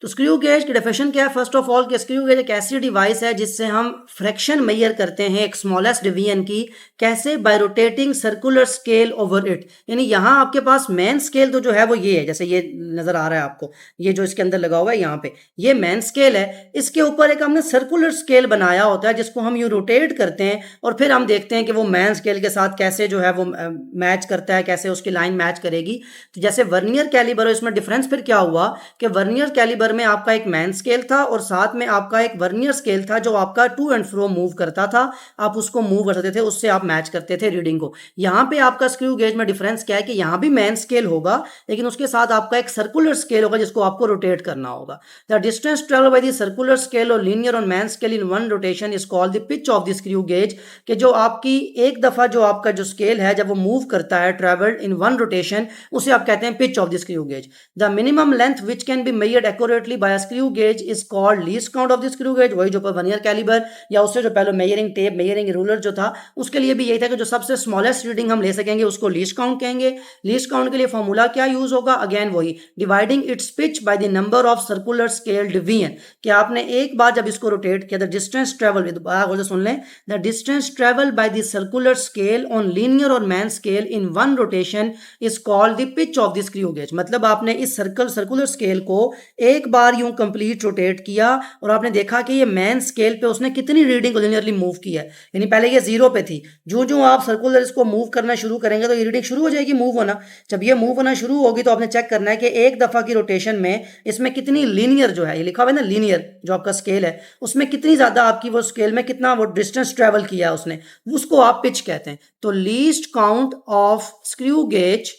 तो स्क्रू गेज की डेफिनेशन क्या है, फर्स्ट ऑफ ऑल कि स्क्रू गेज एक ऐसी डिवाइस है जिससे हम फ्रैक्शन मेजर करते हैं एक स्मॉलेस्ट डिवीजन की, कैसे, bye rotating circular scale over it. यानी यहाँ आपके पास मेन स्केल तो जो है वो ये है, जैसे ये नजर आ रहा है आपको, ये जो इसके अंदर लगा हुआ है यहाँ पे, ये मेन स्केल है। इसके ऊपर एक हमने सर्कुलर स्केल बनाया होता है जिसको हम यूँ रोटेट करते हैं, और फिर हम देखते हैं कि वो मेन स्केल के साथ कैसे जो है वो मैच करता है, कैसे उसकी लाइन मैच करेगी। तो जैसे वर्नियर कैलिबर है, इसमें डिफरेंस फिर क्या हुआ कि वर्नियर कैलिबर में आपका एक मैन स्केल था और साथ में आपका एक वर्नियर स्केल था जो आपका टू एंड फ्रो मूव करता था, आप उसको मूव कर सकते थे, उससे आप मैच करते थे रीडिंग को। यहाँ पे आपका स्क्रू गेज में डिफरेंस क्या है कि यहाँ भी मैन स्केल होगा, लेकिन उसके साथ आपका एक सर्कुलर स्केल होगा जिसको आपको रोटेट करना होगा। The distance travel by the circular scale और लीनियर और main scale in one rotation is called the pitch of the screw gauge, कि जो आपकी एक दफा जो आपका जो स्केल है जब वो मूव करता है ट्रेवल्ड इन वन रोटेशन, उसे आप कहते हैं pitch of the screw gauge. The minimum length which can be measured accurately by screw gauge is called least count of the screw gauge. वही जो वर्नियर कैलिबर या उससे जो पहले मेजरिंग टेप, मेजरिंग रूलर जो था, उसके लिए भी यही था कि जो सबसे स्मॉलेस्ट रीडिंग हम ले सकेंगे उसको लीस्ट काउंट कहेंगे। लीस्ट काउंट के लिए फॉर्मूला क्या यूज होगा, अगेन वही, dividing its pitch by the number of circular scale division, कि आपने एक बार जब इसको रोटेट किया, द डिस्टेंस ट्रेवल विद, सुन लें, the distance travel by the circular scale on linear और main scale in one rotation is called the pitch of the screw gauge. मतलब आपने इस सर्कुलर स्केल को एक बार यूं कंप्लीट रोटेट किया और आपने देखा कि ये मेन स्केल पे उसने कितनी रीडिंग को लिनियरली मूव किया है, यानी पहले ये जीरो पे थी, जो जो आप सर्कुलर इसको मूव करना शुरू करेंगे तो ये रीडिंग शुरू हो जाएगी मूव होना। जब ये मूव होना शुरू होगी तो आपने चेक करना है कि एक दफा की रोटेशन में इसमें कितनी लीनियर जो है, ये लिखा हुआ है ना लीनियर जो आपका स्केल है, उसमें कितनी ज्यादा आपकी वो स्केल में कितना वो डिस्टेंस ट्रेवल किया है उसने, उसको आप पिच कहते हैं। तो least count of screw gauge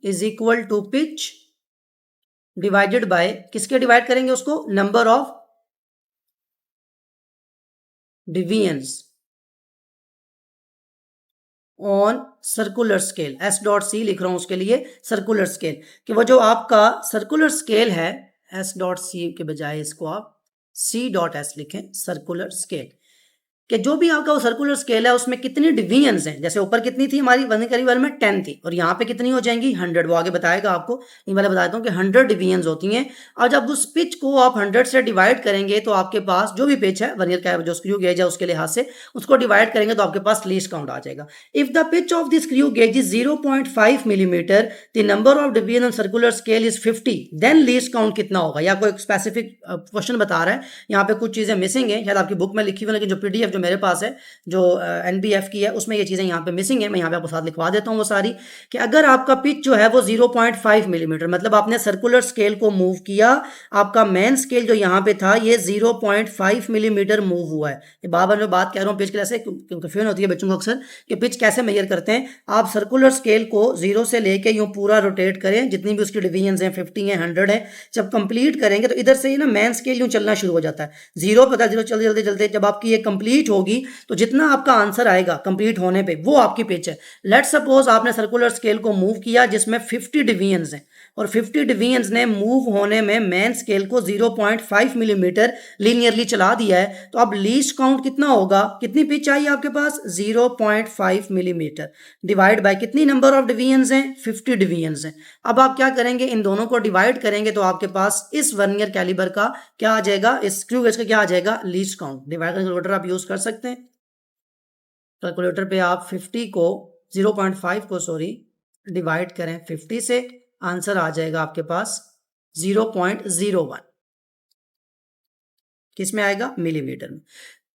is equal to pitch divided by, किसके डिवाइड करेंगे उसको, number of divisions on circular scale, S dot C लिख रहा हूं उसके लिए सर्कुलर स्केल, कि वो जो आपका सर्कुलर स्केल है, एस डॉट सी के बजाय इसको आप सी डॉट एस लिखें, सर्कुलर स्केल, कि जो भी आपका वो सर्कुलर स्केल है उसमें कितनी डिवीजन्स हैं, जैसे ऊपर कितनी थी हमारी वन करी वाले में 10 थी, और यहाँ पे कितनी हो जाएंगी 100, वो आगे बताएगा आपको, ये वाला बताता हूँ कि 100 डिवीजन्स होती हैं। और जब उस पिच को आप 100 से डिवाइड करेंगे तो आपके पास जो भी पिच है वर्नियर का जो स्क्रू गेज है उसके लिहाज से उसको डिवाइड करेंगे तो आपके पास लीस्ट काउंट आ जाएगा। If the pitch of the screw gauge is 0.5 millimetre, the number of division on circular scale is 50, then least count कितना होगा, या कोई स्पेसिफिक क्वेश्चन बता रहा है, यहाँ पे कुछ चीजें मिसिंग है, शायद आपकी बुक में लिखी हुई, लेकिन जो पीडीएफ जो मेरे पास है जो एनबीएफ की है उसमें ये चीज़ें यहाँ पे मिसिंग है, मैं यहाँ पे आपको साथ लिखवा देता हूँ वो सारी, कि अगर आपका पिच जो है वो 0.5 मिलीमीटर, मतलब आपने सर्कुलर स्केल को मूव किया, आपका मेन स्केल जो यहाँ पे था ये 0.5 मिलीमीटर मूव हुआ है। ये बार बार मैं बात कह रहा हूँ पिच के ऐसे कंफ्यूजन होती है बच्चों को अक्सर कि पिच कैसे मेजर करते हैं। आप सर्कुलर स्केल को 0 से लेके यूँ पूरा रोटेट करें, जितनी भी उसकी डिवीजन है 50 है 100 है, जब कंप्लीट करेंगे तो इधर से ना मेन स्केल यूँ चलना शुरू हो जाता है, 0 पता 0 चलते चलते चलते जब आपकी ये कंप्लीट होगी तो जितना आपका आंसर आएगा कंप्लीट होने पे वो आपकी पिच है। लेट्स सपोज आपने सर्कुलर स्केल को मूव किया जिसमें 50 डिवीजन्स हैं, और 50 डिवीजन्स ने मूव होने में मेन स्केल को 0.5 मिलीमीटर लीनियरली चला दिया है, तो अब लीस्ट काउंट कितना होगा, कितनी पिच चाहिए आपके पास 0.5 मिलीमीटर डिवाइड बाय कितनी नंबर ऑफ डिवीजन्स हैं 50 डिवीजन्स हैं। अब आप क्या करेंगे, इन दोनों को डिवाइड करेंगे तो आपके पास इस वर्नियर कैलिबर का क्या आ जाएगा, इस स्क्रू गेज का क्या आ जाएगा, लीस्ट काउंट। डिवाइड कैलकुलेटर आप यूज कर सकते हैं, कैलकुलेटर पे आप 50 को 0.5 को डिवाइड करें 50 से, आंसर आ जाएगा आपके पास 0.01, किस में आएगा, मिलीमीटर में।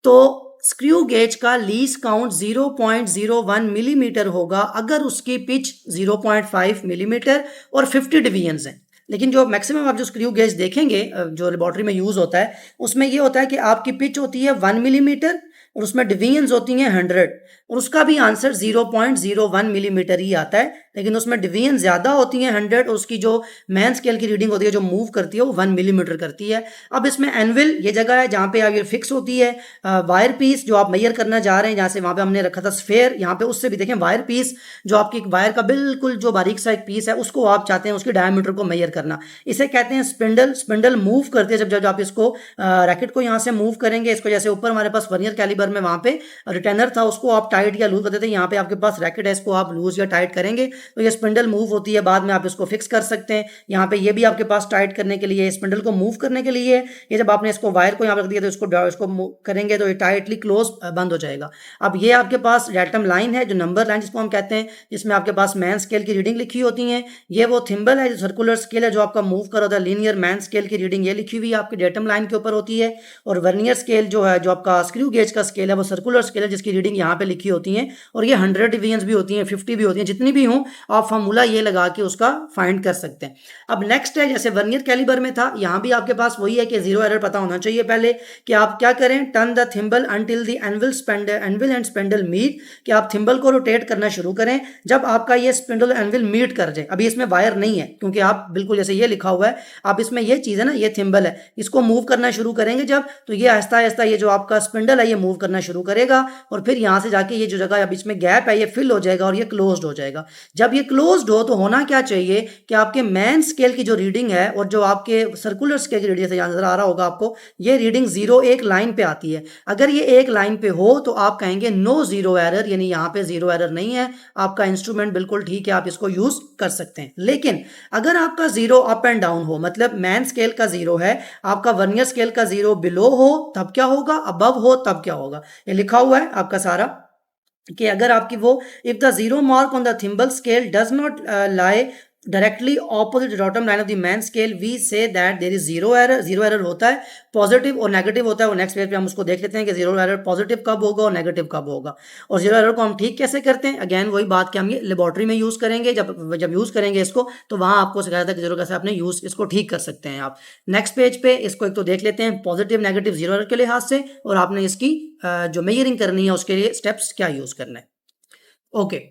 तो स्क्रू गेज का लीस्ट काउंट 0.01 मिलीमीटर होगा अगर उसकी पिच 0.5 मिलीमीटर और 50 डिवीजन्स हैं। लेकिन जो मैक्सिमम आप जो स्क्रू गेज देखेंगे जो लेबोरेटरी में यूज होता है उसमें ये होता है कि आपकी पिच होती है 1 मिलीमीटर और उसमें डिवीजन्स होती हैं 100, और उसका भी आंसर 0.01 मिलीमीटर ही आता है, लेकिन उसमें डिवीजन ज्यादा होती हैं 100, और उसकी जो मैन स्केल की रीडिंग होती है जो मूव करती है वो 1 मिलीमीटर करती है। अब इसमें एनविल ये जगह है जहाँ पे आप ये फिक्स होती है, वायर पीस जो आप मेजर करना चाह रहे हैं जहाँ से वहाँ पे हमने रखा था स्फेयर, यहाँ पे उससे भी देखें वायर पीस जो आपकी वायर का बिल्कुल जो बारीक सा एक पीस है उसको आप चाहते हैं उसकी डायमीटर को मेजर करना, इसे कहते हैं स्पिंडल। स्पिंडल मूव करती है जब जब आप इसको रैकेट को यहाँ से मूव करेंगे, इसको जैसे ऊपर हमारे पास वर्नियर कैलिबर में वहाँ पे रिटेनर था उसको आप टाइट या लूज करते थे, यहाँ पे आपके पास रैकेट है इसको आप लूज या टाइट करेंगे तो ये स्पिंडल मूव होती है, बाद में आप इसको फिक्स कर सकते हैं। यहाँ पे ये भी आपके पास टाइट करने के लिए, स्पिंडल को मूव करने के लिए, ये जब आपने इसको वायर को यहाँ रख दिया तो इसको मूव करेंगे तो ये टाइटली क्लोज बंद हो जाएगा। अब ये आपके पास डेटम लाइन है जो नंबर लाइन जिसको हम कहते हैं, जिसमें आपके पास मैन स्केल की रीडिंग लिखी होती है, ये वो थिम्बल है जो सर्कुलर स्केल है जो आपका मूव कर रहा था, लीनियर मैन स्केल की रीडिंग ये लिखी हुई आपकी डेटम लाइन के ऊपर होती है, और वर्नियर स्केल जो है जो आपका स्क्रू गेज का स्केल है वो सर्कुलर स्केल है जिसकी रीडिंग यहाँ पे लिखी होती है, और ये 100 डिवीजन्स भी होती हैं 50 भी होती हैं, जितनी भी हों आप फार्मूला ये लगा के उसका फाइंड कर सकते हैं। अब नेक्स्ट है जैसे वर्नियर कैलिबर में था, यहाँ भी आपके पास वही है कि जीरो एरर पता होना चाहिए पहले, कि आप क्या करें, turn the thimble until the anvil and spindle meet, कि आप थिम्बल को रोटेट करना शुरू करें जब आपका ये स्पिंडल एनविल मीट कर जाए। अभी इसमें वायर नहीं है क्योंकि आप बिल्कुल जैसे ये लिखा हुआ है, आप इसमें ये चीज़ है ना, ये थिम्बल है, इसको मूव करना शुरू करेंगे जब, तो ये आहिस्ता आहिस्ता ये जो आपका स्पिंडल है ये मूव करना शुरू करेगा, और फिर यहाँ से जाके ये जो जगह बीच में गैप है ये फिल हो जाएगा और ये क्लोज्ड हो जाएगा। जब ये क्लोज्ड हो तो होना क्या चाहिए कि आपके मैन स्केल की जो रीडिंग है और जो आपके सर्कुलर स्केल की रीडिंग से नजर आ रहा होगा आपको, ये रीडिंग 0 एक लाइन पे आती है। अगर ये एक लाइन पे हो तो आप कहेंगे नो जीरो एरर, यानी यहाँ पे जीरो एरर नहीं है, आपका इंस्ट्रूमेंट बिल्कुल ठीक है, आप इसको यूज कर सकते हैं। लेकिन अगर आपका जीरो अप एंड डाउन हो, मतलब मैन स्केल का जीरो है, आपका वर्नियर स्केल का जीरो बिलो हो तब क्या होगा, अबव हो तब क्या होगा, ये लिखा हुआ है आपका सारा कि अगर आपकी वो if the zero mark on the thimble scale does not lie directly opposite bottom line of the main scale we say that there is zero error. Zero error होता है, पॉजिटिव और नेगेटिव होता है। वो नेक्स्ट पेज पे हम उसको देख लेते हैं कि जीरो एरर पॉजिटिव कब होगा और नेगेटिव कब होगा। और जीरो एरर को हम ठीक कैसे करते हैं, अगेन वही बात कि हम ये लेबोरेटरी में यूज करेंगे। जब यूज करेंगे इसको तो वहां आपको सिखाया था कि जीरो कैसे आपने यूज इसको ठीक कर सकते हैं आप। नेक्स्ट पेज पे इसको एक तो देख लेते हैं पॉजिटिव नेगेटिव जीरो एरर के लिहाज से, और आपने इसकी जो मेजरिंग करनी है उसके लिए स्टेप्स क्या यूज करना है। ओके,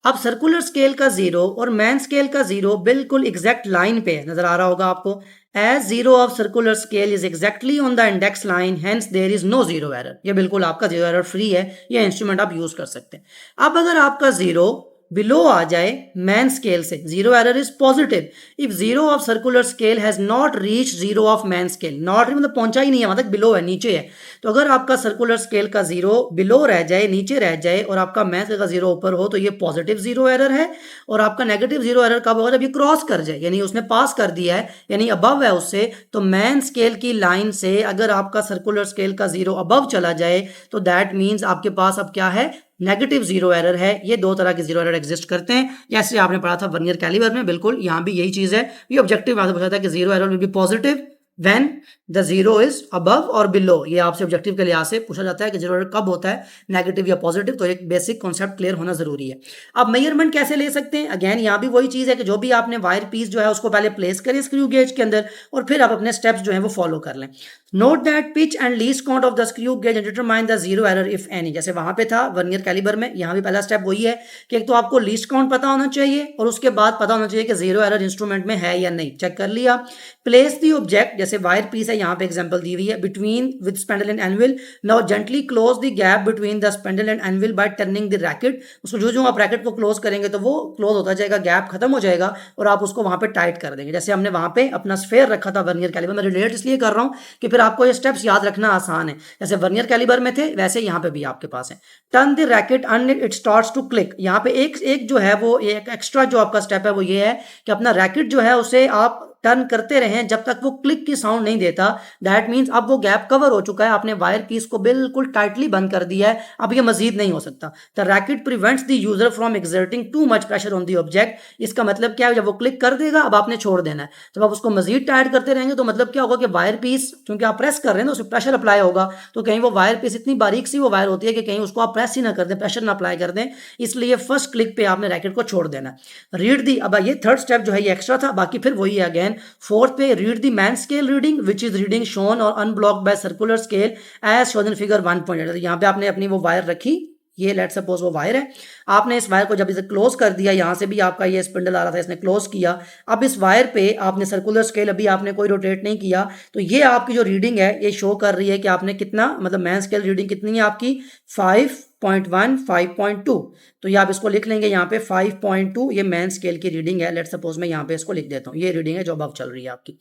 अब सर्कुलर स्केल का जीरो और मैन स्केल का जीरो बिल्कुल एग्जैक्ट लाइन पे नजर आ रहा होगा आपको। As zero of circular scale is exactly on the index line, hence there is no zero error. ये बिल्कुल आपका जीरो एरर फ्री है, ये इंस्ट्रूमेंट आप यूज कर सकते हैं। अब अगर आपका जीरो बिलो आ जाए मैन स्केल से, zero error is positive if zero of circular scale has not reach zero of main scale. Not मतलब पहुंचा ही नहीं है, मतलब बिलो है, नीचे है। तो अगर आपका सर्कुलर स्केल का जीरो बिलो रह जाए, नीचे रह जाए, और आपका मैन स्केल का जीरो ऊपर हो, तो ये पॉजिटिव जीरो एरर है। और आपका नेगेटिव जीरो एरर कब होगा, जब ये क्रॉस कर जाए, यानी उसने पास कर दिया है, यानी अबव है उससे। तो मैन स्केल की लाइन से अगर आपका सर्कुलर स्केल का जीरो अबव चला जाए तो दैट मीन्स आपके पास अब क्या है, नेगेटिव जीरो एरर है। ये दो तरह के जीरो एरर एग्जिस्ट करते हैं, जैसे आपने पढ़ा था वर्नियर कैलिबर में, बिल्कुल यहाँ भी यही चीज है। ये ऑब्जेक्टिव आपसे पूछा था कि zero error will be positive when the zero is above और बिलो। ये आपसे ऑब्जेक्टिव के लिहाज से पूछा जाता है कि जीरो एरर कब होता है, नेगेटिव या पॉजिटिव। तो एक बेसिक कॉन्सेप्ट क्लियर होना जरूरी है। अब मेजरमेंट कैसे ले सकते हैं, अगेन यहाँ भी वही चीज है कि जो भी आपने वायर पीस जो है उसको पहले प्लेस करें स्क्रू गेज के अंदर, और फिर आप अपने स्टेप्स जो है वो फॉलो कर लें। Note that pitch and least count of the screw gauge determine the zero error if any. जैसे वहां पे था वर्नियर कैलिबर में, यहाँ भी पहला स्टेप वही है कि एक तो आपको लीस्ट काउंट पता होना चाहिए, और उसके बाद पता होना चाहिए कि जीरो एरर इंस्ट्रूमेंट में है या नहीं, चेक कर लिया। प्लेस दी ऑब्जेक्ट, जैसे वायर पीस है, यहाँ पे एग्जांपल दी हुई है, between with spindle and anvil. Now gently close the gap between the spindle and anvil bye turning the racket. उसको जो जो आप रैकेट को क्लोज करेंगे तो वो क्लोज होता जाएगा, गैप खत्म हो जाएगा, और आप उसको वहां पे टाइट कर देंगे। जैसे हमने वहां पे अपना स्फेयर रखा था वर्नियर कैलिबर में, रिलेट इसलिए कर रहा हूं कि फिर आपको ये स्टेप्स याद रखना आसान है। जैसे वर्नियर कैलिबर में थे वैसे यहाँ पे भी आपके पास है। Turn the ratchet and it starts to click. यहाँ पे एक एक जो है वो एक एक्स्ट्रा जो आपका स्टेप है वो ये है कि अपना रैकेट जो है उसे आप टर्न करते रहें जब तक वो क्लिक की साउंड नहीं देता। दैट मीन्स अब वो गैप कवर हो चुका है, आपने वायर पीस को बिल्कुल टाइटली बंद कर दिया है, अब ये मजीद नहीं हो सकता। The racket prevents the user from exerting too much pressure on the object. इसका मतलब क्या है, जब वो क्लिक कर देगा अब आपने छोड़ देना है। जब आप उसको मजीद टाइट करते रहेंगे तो मतलब क्या होगा कि वायर पीस, क्योंकि आप प्रेस कर रहे हैं ना, उसमें प्रेशर अप्लाई होगा, तो कहीं वो वायर पीस इतनी बारीक सी वो वायर होती है कि कहीं उसको आप प्रेस ही ना कर दें, प्रेशर ना अप्लाई कर दें, इसलिए फर्स्ट क्लिक पे आपने रैकेट को छोड़ देना है। रीड दी, अब ये थर्ड स्टेप जो है ये एक्स्ट्रा था, बाकी फिर वही है अगेन। फोर्थ पे read the main scale reading which is reading shown और unblocked by circular scale as shown in figure 1.8। तो यहाँ पे आपने अपनी वो वायर रखी, ये लेट सपोज वो वायर है, आपने इस वायर को जब इसे क्लोज कर दिया, यहां से भी आपका ये स्पिंडल आ रहा था, इसने क्लोज किया। अब इस वायर पे आपने सर्कुलर स्केल अभी आपने कोई रोटेट नहीं किया, तो ये आपकी जो रीडिंग है ये शो कर रही है कि आपने कितना, मतलब मैन स्केल रीडिंग कितनी है आपकी 5.1 5.2। तो ये आप इसको लिख लेंगे यहाँ पे 5.2, ये मैन स्केल की रीडिंग है। लेट सपोज मैं यहाँ पे इसको लिख देता हूँ, ये रीडिंग है जो अब चल रही है आपकी।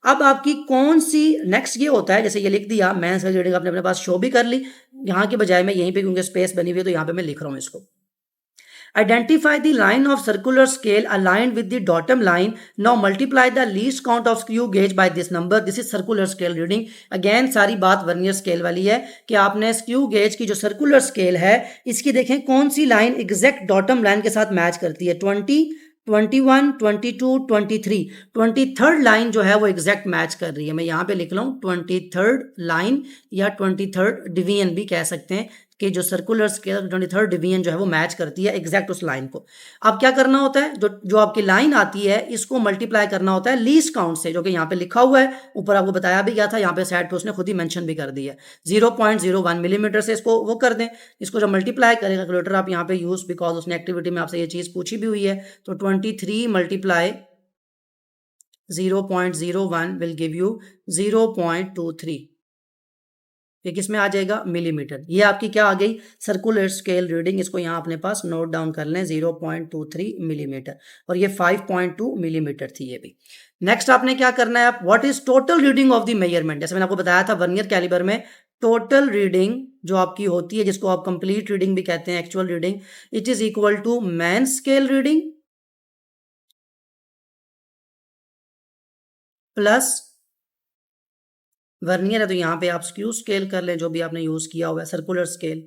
अब आपकी कौन सी नेक्स्ट ये होता है, जैसे ये लिख दिया मैन स्केल रीडिंग आपने अपने पास शो भी कर ली, यहाँ की बजाय मैं यहीं पे क्योंकि स्पेस बनी हुई है तो यहाँ पे मैं लिख रहा हूँ इसको। Identify the line of circular scale aligned with the bottom line. Now multiply the least count of screw gauge by this number. This is circular scale reading. Again सारी बात वर्नियर स्केल वाली है कि आपने स्क्रू गेज की जो circular scale है इसकी देखें कौन सी लाइन एग्जैक्ट बॉटम लाइन के साथ मैच करती है। 20 21 22 23 23rd लाइन जो है वो एग्जैक्ट मैच कर रही है। मैं यहाँ पे लिख रहा हूँ 23rd लाइन या 23rd डिवीजन भी कह सकते हैं कि जो सर्कुलर स्केल 23rd डिवीजन जो है वो मैच करती है एग्जैक्ट उस लाइन को। अब क्या करना होता है, जो जो आपकी लाइन आती है इसको मल्टीप्लाई करना होता है लीस्ट काउंट से, जो कि यहाँ पे लिखा हुआ है, ऊपर आपको बताया भी गया था, यहाँ पे साइड पे उसने खुद ही मेंशन भी कर दिया है। 0.01 मिलीमीटर से इसको वो कर दें, इसको जब मल्टीप्लाई करेगा कैलकुलेटर आप यहाँ पे यूज, बिकॉज उसने एक्टिविटी में आपसे ये चीज पूछी भी हुई है। तो 23 मल्टीप्लाई 0.01 विल गिव यू 0.23। ये किस में आ जाएगा, मिलीमीटर। ये आपकी क्या आ गई, सर्कुलर स्केल रीडिंग। इसको यहाँ अपने पास नोट डाउन कर लें 0.23 मिलीमीटर, और ये 5.2 मिलीमीटर थी ये भी। नेक्स्ट आपने क्या करना है, आप what is total reading of the measurement. जैसे मैंने आपको बताया था वर्नियर कैलिबर में टोटल रीडिंग जो आपकी होती है, जिसको आप कंप्लीट रीडिंग भी कहते हैं, actual reading, it is equal to main scale reading plus vernier है, तो यहाँ पे आप स्क्रू स्केल कर लें जो भी आपने यूज किया हुआ है, सर्कुलर स्केल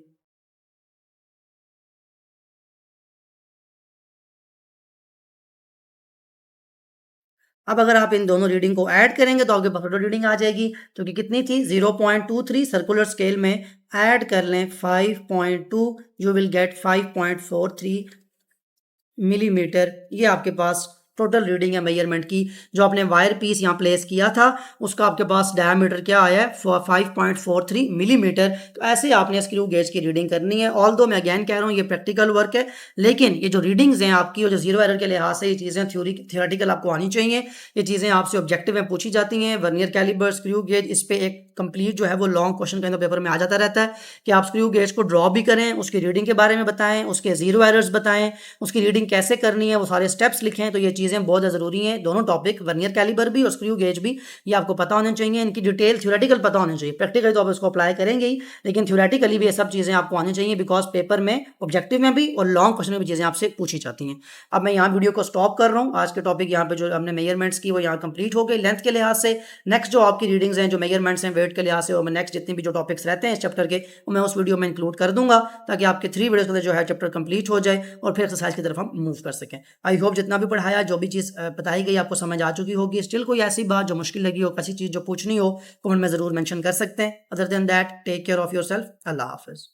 अब अगर आप इन दोनों रीडिंग को ऐड करेंगे तो आपके पास टोटल रीडिंग आ जाएगी, जो कि कितनी थी 0.23 सर्कुलर स्केल में ऐड कर लें 5.2, यू विल गेट 5.43 मिलीमीटर। ये आपके पास टोटल रीडिंग है मेजरमेंट की। जो आपने वायर पीस यहाँ प्लेस किया था उसका आपके पास डायमीटर क्या आया है 5.43 मिलीमीटर। तो ऐसे आपने स्क्रू गेज की रीडिंग करनी है। ऑल दो मैं अगैन कह रहा हूँ ये प्रैक्टिकल वर्क है, लेकिन ये जो रीडिंग्स हैं आपकी और जो जीरो एरर के लिहाज से ये चीज़ें थियोरेटिकल आपको आनी चाहिए। ये चीज़ें आपसे ऑब्जेक्टिव में पूछी जाती हैं। वर्नियर कैलिबर, स्क्रू गेज, इस पर एक कंप्लीट जो है वो लॉन्ग क्वेश्चन के अंदर पेपर में आ जाता रहता है कि आप स्क्रू गेज को ड्रॉ भी करें, उसकी रीडिंग के बारे में बताएं, उसके जीरो एरर्स बताएं, उसकी रीडिंग कैसे करनी है वो सारे स्टेप्स लिखें। तो ये चीज़ें बहुत ज़रूरी हैं। दोनों टॉपिक वर्नियर कैलिबर भी और स्क्रू गेज भी ये आपको पता होने चाहिए। इनकी डिटेल थ्योरेटिकल पता होनी चाहिए। प्रैक्टिकली तो आप इसको अप्लाई करेंगे ही, लेकिन थ्योरेटिकली भी ये सब चीज़ें आपको आनी चाहिए, बिकॉज पेपर में ऑब्जेक्टिव में भी और लॉन्ग क्वेश्चन में भी चीज़ें आपसे पूछी जाती हैं। अब मैं यहाँ वीडियो को स्टॉप कर रहा हूँ। आज के टॉपिक यहाँ पे जो हमने मेजरमेंट्स की वो यहाँ कंप्लीट हो गई लेंथ के लिहाज से। नेक्स्ट जो आपकी रीडिंग्स हैं, जो मेजरमेंट्स हैं वेट के लिहाज से, और मैं नेक्स्ट जितने भी जो टॉपिक्स रहते हैं इस चैप्टर के वो मैं उस वीडियो में इंक्लूड कर दूंगा, ताकि आपके 3 वीडियोस के अंदर जो है चैप्टर कंप्लीट हो जाए और फिर एक्सरसाइज की तरफ हम मूव कर सकें। आई होप जितना भी पढ़ाया, जो भी चीज़ बताई गई आपको समझ आ चुकी होगी। स्टिल कोई ऐसी बात जो मुश्किल लगी हो, ऐसी चीज़ जो पूछनी हो, कमेंट में ज़रूर मेंशन कर सकते हैं। Other than that, take care of yourself. अल्लाह हाफिज़।